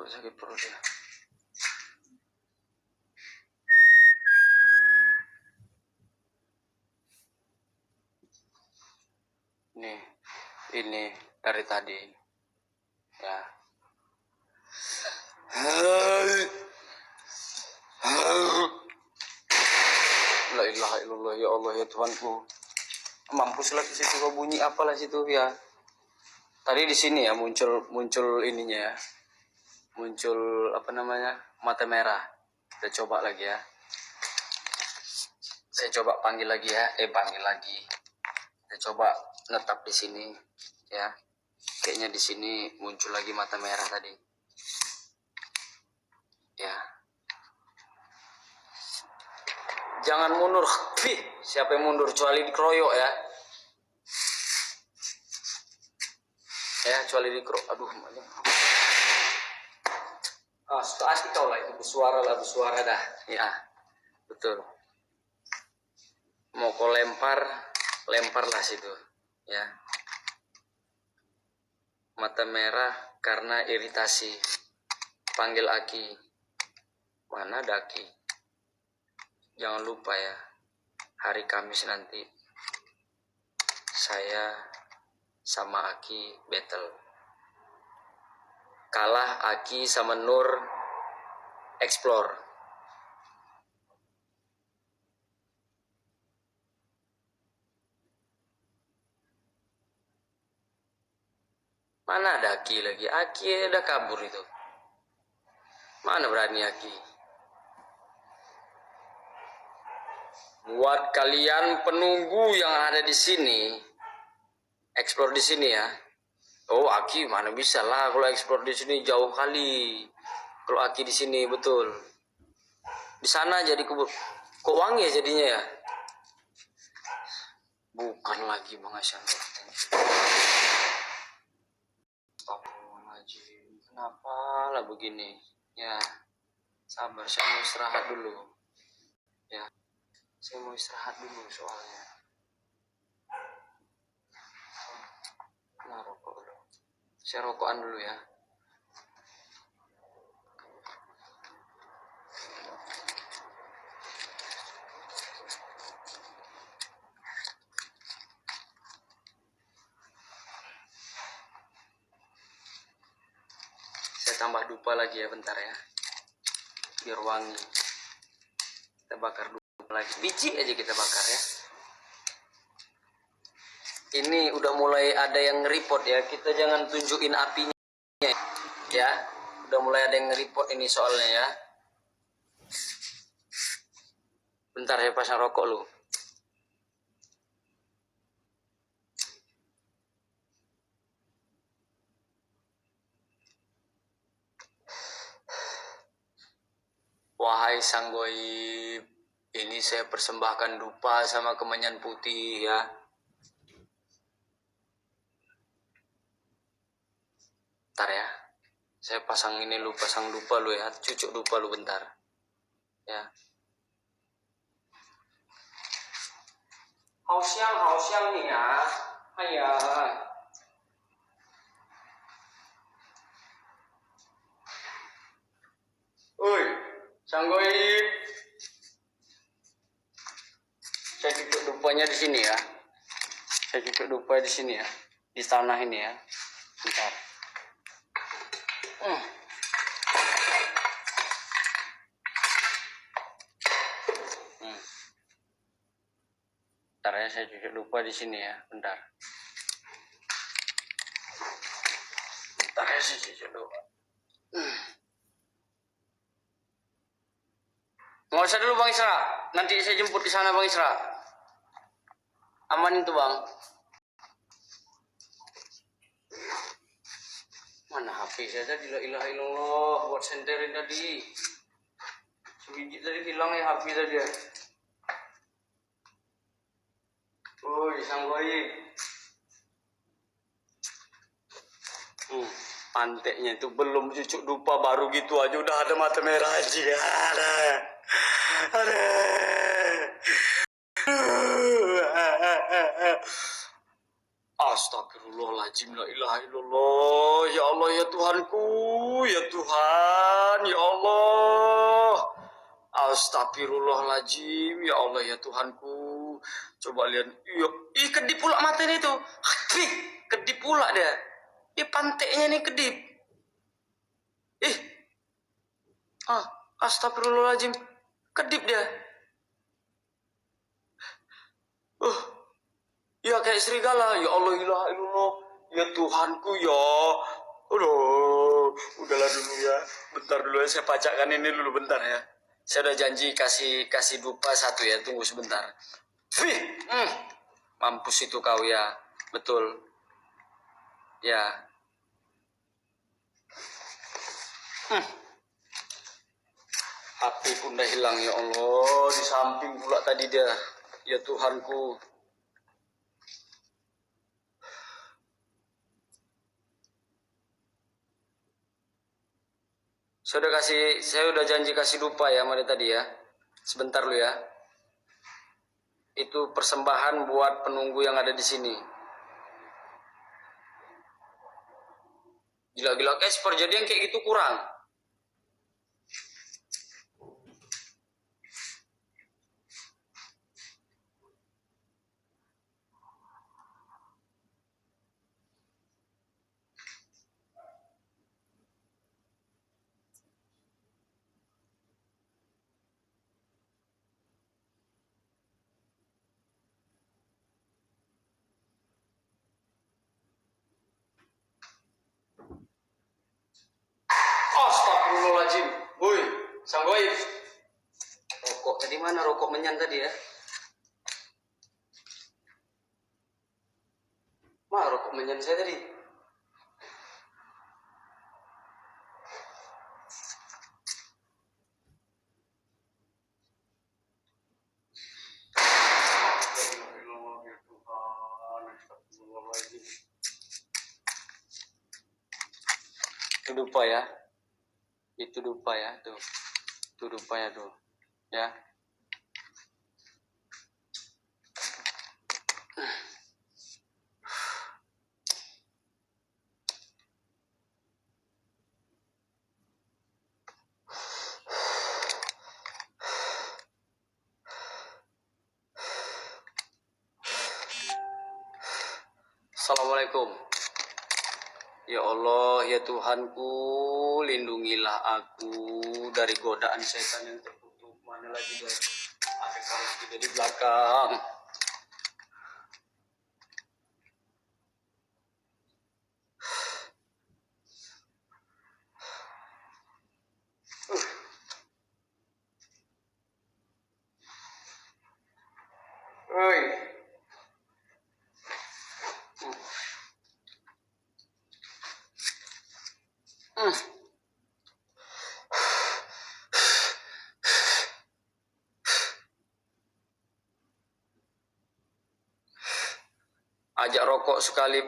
Sakit perut ya. Ini dari tadi ya. ilaha illallah, ya Allah ya Tuhanku. Mampuslah ke situ kau bunyi apalah situ ya. Tadi di sini ya muncul ininya ya. Muncul apa namanya? Mata merah. Kita coba lagi ya. Saya coba panggil lagi ya. Panggil lagi. Kita coba netap di sini ya. Kayaknya di sini muncul lagi mata merah tadi. Ya. Jangan mundur. Siapa yang mundur kecuali dikeroyok ya. Ya, kecuali dikeroyok. Aduh, asik kau lah itu bersuara dah. Ya, betul. Mau kau lemparlah situ. Ya. Mata merah karena iritasi. Panggil Aki. Mana ada Aki? Jangan lupa ya, hari Kamis nanti saya sama Aki battle. Kalah Aki sama Nur explore. Mana ada Aki lagi? Aki udah kabur itu. Mana berani Aki? Buat kalian penunggu yang ada di sini, explore di sini ya. Oh, Aki mana bisa lah kalau explore di sini jauh kali. Kalau Aki di sini betul. Di sana jadi kok wangi ya jadinya ya. Bukan lagi Bang Asyan. Astagfirullahaladzim. Kenapa lah begini? Ya, sabar. Saya mau istirahat dulu. Ya, saya mau istirahat dulu soalnya. Nah, rokok dulu. Saya rokokan dulu ya. Saya tambah dupa lagi ya bentar ya. Biar wangi. Kita bakar dupa lagi. Biji aja kita bakar ya. Ini udah mulai ada yang nge-report ya. Kita jangan tunjukin apinya ya. Udah mulai ada yang nge-report ini soalnya ya. Bentar saya pasang rokok lu. Wahai sang goib, ini saya persembahkan dupa sama kemenyan putih ya. Bentar ya. Saya pasang ini lu, pasang dupa lu ya. Cucuk dupa lu bentar. Ya. Hausiang nih ya. Ayah. Oi, sang goib. Saya cucuk dupanya di sini ya. Saya cucuk dupa di sini ya. Di tanah ini ya. Bentar. Bentar ya, saya cucuk dupa di sini ya. Bentar. Bentar ya, saya cucuk dupa. Nggak usah dulu Bang Isra. Nanti saya jemput di sana Bang Isra. Aman itu Bang. Mana HP saya tadi? La ilaha illallah. Buat senterin tadi. Sebiji tadi hilang ya HP tadi ya. Woi, sang goib. Panteknya itu belum cucuk dupa baru gitu aja udah ada mata merah aja. Ada. Astagfirullahaladzim, la ilaha illallah. Ya Allah ya Tuhanku, ya Tuhan, ya Allah. Astagfirullahaladzim, ya Allah ya Tuhanku. Coba lihat, ih kedip pula matanya itu. Kedip pula dia. Ih panteknya nih kedip. Astagfirullahaladzim, kedip dia. Ya kayak serigala. Ya Allah, ilaha illallah. Ya Tuhanku ya. Aduh, udahlah dulu ya. Bentar dulu ya, saya pacakkan ini dulu bentar ya. Saya udah janji kasih dupa satu ya. Tunggu sebentar. Fih, mampus itu kau ya. Betul. Ya. HP pun udah hilang ya Allah. Di samping pula tadi dia. Ya Tuhanku. Saya udah janji kasih dupa ya sama dia tadi ya. Sebentar lu ya. Itu persembahan buat penunggu yang ada di sini. Gila-gila guys, perjadian kayak gitu kurang. Astagfirullahaladzim. Woi, sang goib. Rokok tadi mana? Rokok menyan tadi ya. Mana rokok menyan saya tadi? Itu dupa ya. Itu dupa ya tuh. Itu dupa ya tuh. Ya. Assalamualaikum. Ya Allah, ya Tuhanku, lindungilah aku dari godaan setan yang terkutuk. Mana lagi dia? Ada kalau tidak di belakang. Oi. Ajak rokok sekali.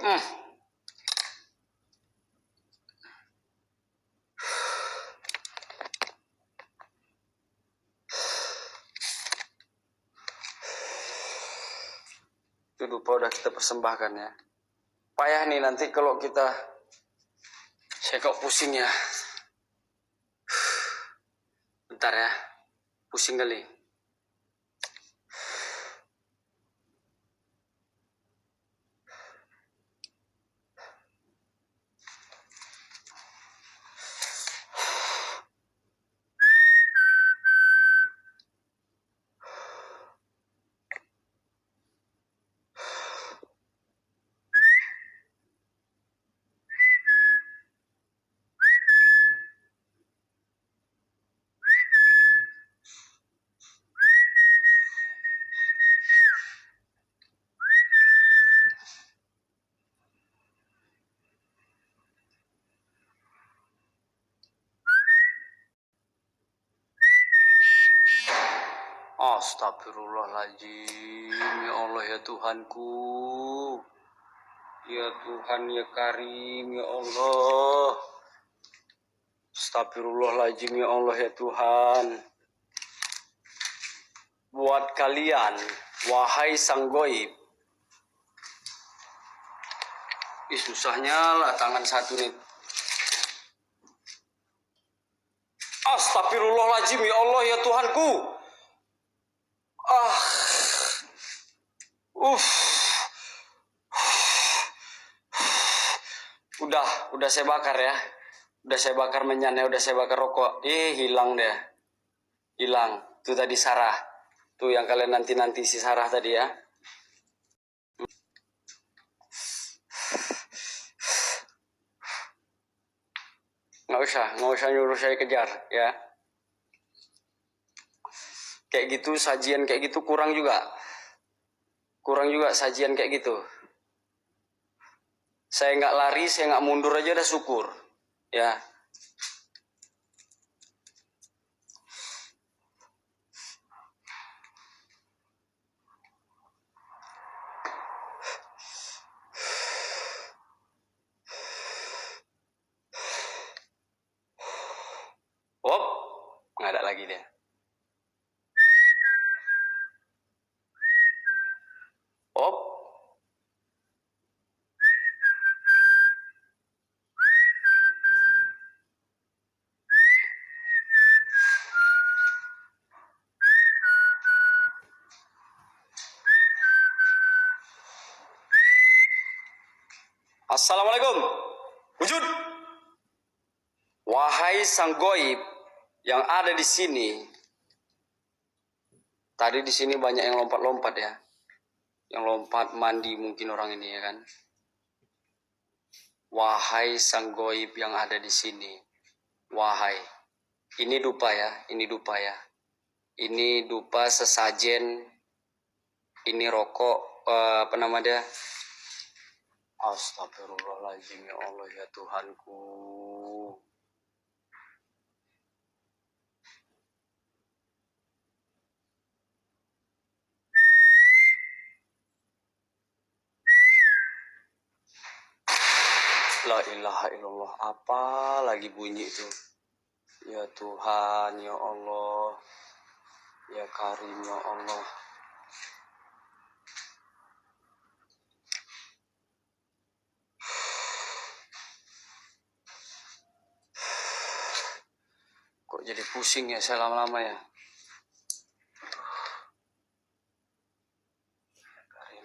Itu dupa udah kita persembahkan ya. Payah nih nanti kalau kita, saya kok pusing ya. Bentar ya, pusing kali. Astagfirullahaladzim. Ya Allah ya Tuhanku. Ya Tuhan ya Karim ya Allah. Astagfirullahaladzim ya Allah ya Tuhan. Buat kalian, wahai sang goib. Susahnya lah tangan satu nih. Astagfirullahaladzim ya Allah ya Tuhanku. Udah saya bakar ya. Udah saya bakar menyannya, udah saya bakar rokok. Hilang deh. Hilang. Itu tadi Sarah. Tuh yang kalian nanti si Sarah tadi ya. Nggak usah nyuruh saya kejar ya. Kayak gitu sajian kayak gitu kurang juga sajian kayak gitu. Saya nggak lari, saya nggak mundur aja udah syukur ya. Hop, nggak ada lagi dia. Hop. Assalamualaikum. Wujud. Wahai sang goib yang ada di sini. Tadi di sini banyak yang lompat-lompat ya. Yang lompat mandi mungkin orang ini ya kan. Wahai sang goib yang ada di sini. Wahai. Ini dupa ya, ini dupa ya. Ini dupa sesajen. Ini rokok apa nama dia? Astagfirullahaladzim ya Allah ya Tuhanku. La ilaha illallah. Apa lagi bunyi itu? Ya Tuhan ya Allah. Ya Karim ya Allah. Kok jadi pusing ya saya lama-lama ya. Karim.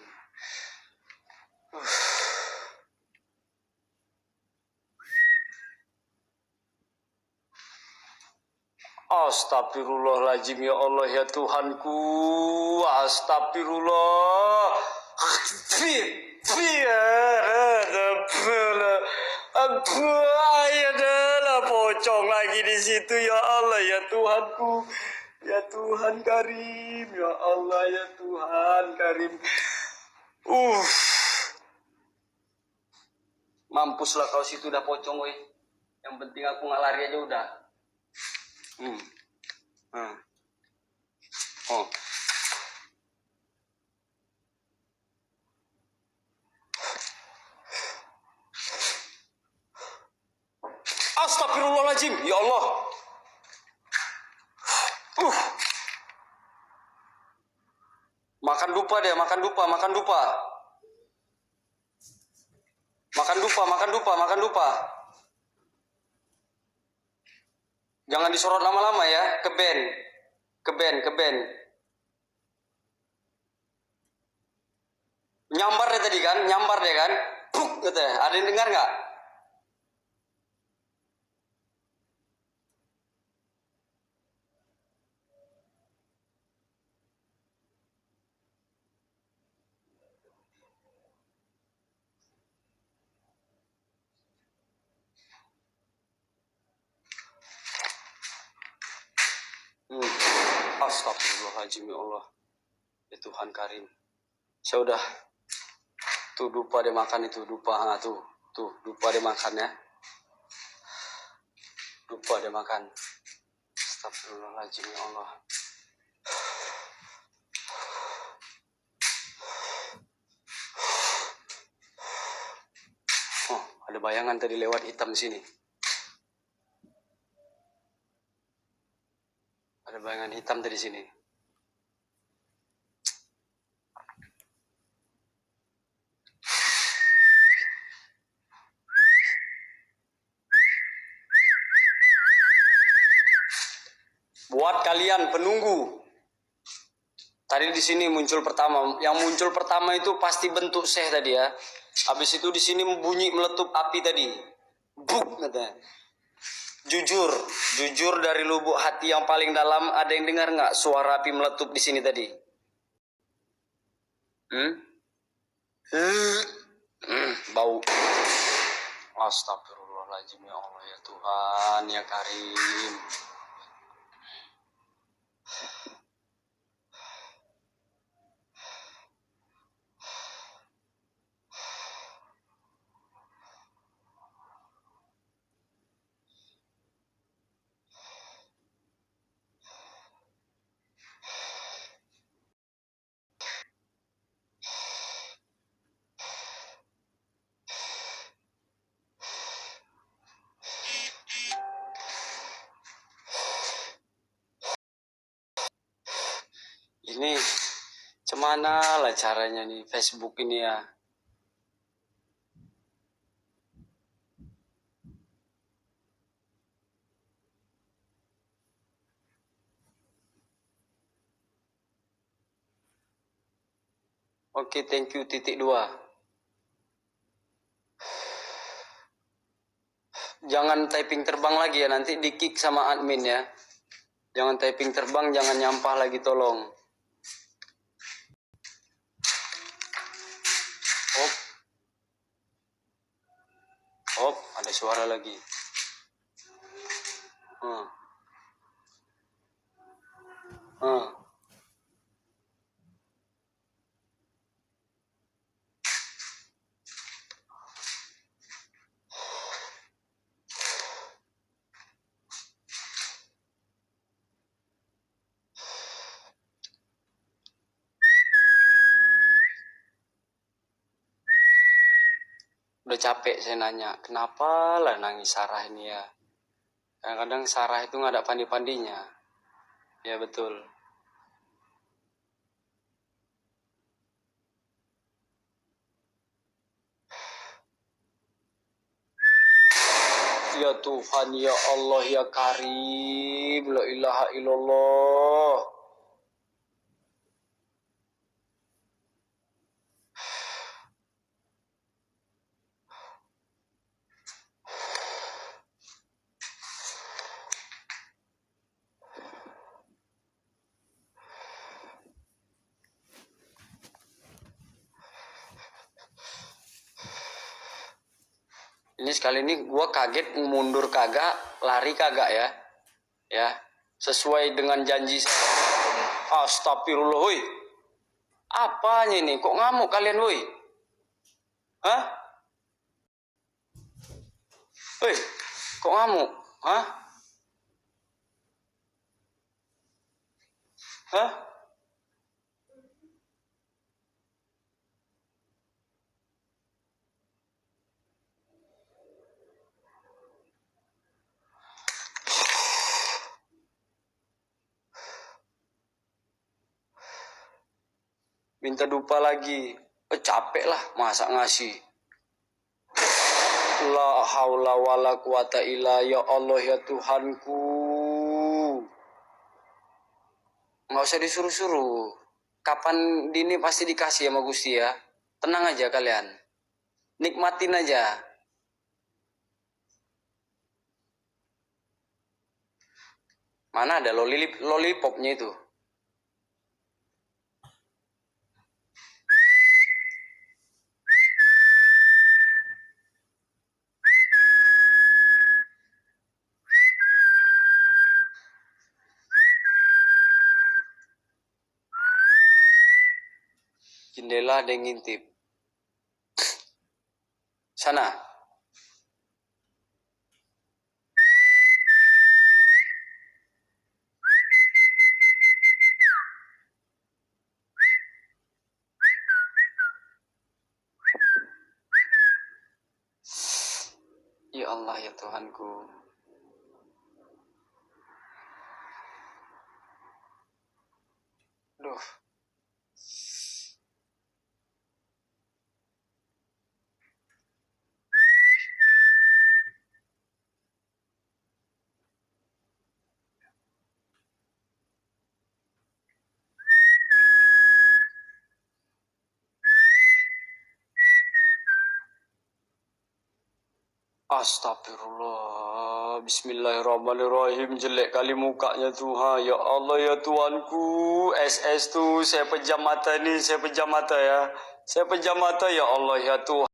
Astagfirullahaladzim ya Allah ya Tuhanku. Astagfirullah. Adalah pocong lagi di situ ya Allah ya Tuhanku. Ya Tuhan Karim ya Allah ya Tuhan Karim. Mampuslah kau situ udah pocong weh. Yang penting aku nggak lari aja udah. Oh. Astagfirullahaladzim, ya Allah. Makan dupa deh, makan dupa, makan dupa. Makan dupa, makan dupa, makan dupa. Jangan disorot lama-lama ya, ke band. Ke band, ke band. Nyambar deh tadi kan, nyambar deh kan. Puk, gitu ya. Ada yang dengar nggak? Astagfirullahaladzim ya Allah. Ya Tuhan Karim. Saya udah tuh dupa dia makan itu dupa tuh dupa dia makan ya. Dupa dia makan. Astagfirullahaladzim ya Allah. Oh, ada bayangan tadi lewat hitam sini. Ada bayangan hitam tadi sini. Buat kalian penunggu. Tadi di sini muncul pertama. Yang muncul pertama itu pasti bentuk Syekh tadi ya. Habis itu di sini bunyi meletup api tadi. Buk katanya. Jujur dari lubuk hati yang paling dalam, ada yang dengar nggak suara api meletup di sini tadi? Bau. Astagfirullah. Astagfirullahaladzim ya Allah ya Tuhan ya Karim. Ini cemana lah caranya nih Facebook ini ya. Oke, thank you .2. Jangan typing terbang lagi ya, nanti di kick sama admin ya. Jangan typing terbang, jangan nyampah lagi tolong. Hop, ada suara lagi. Hmm. Udah capek saya nanya, kenapa lah nangis Sarah ini ya? Kadang-kadang Sarah itu nggak ada pandi-pandinya. Ya betul. Ya Tuhan, ya Allah, ya Karim, la ilaha illallah. Ini sekali ini gue kaget, mundur kagak, lari kagak ya. Ya, sesuai dengan janji saya. Astagfirullah, woi. Apanya ini? Kok ngamuk kalian, woi? Hah? Woi, kok ngamuk? Hah? Hah? Minta dupa lagi. Capek lah, masa ngasih. La haula wala quwata illa ya Allah ya Tuhanku. Nggak usah disuruh-suruh. Kapan dini pasti dikasih sama Gusti ya. Tenang aja kalian. Nikmatin aja. Mana ada lollipopnya itu? Jendela ada yang ngintip. Sana. Ya Allah ya Tuhanku. Duh. Astagfirullah. Bismillahirrahmanirrahim. Jelek kali mukanya Tuhan. Ya Allah ya Tuhanku. SS tuh saya pejam mata nih. Saya pejam mata ya. Saya pejam mata ya Allah ya Tuhan.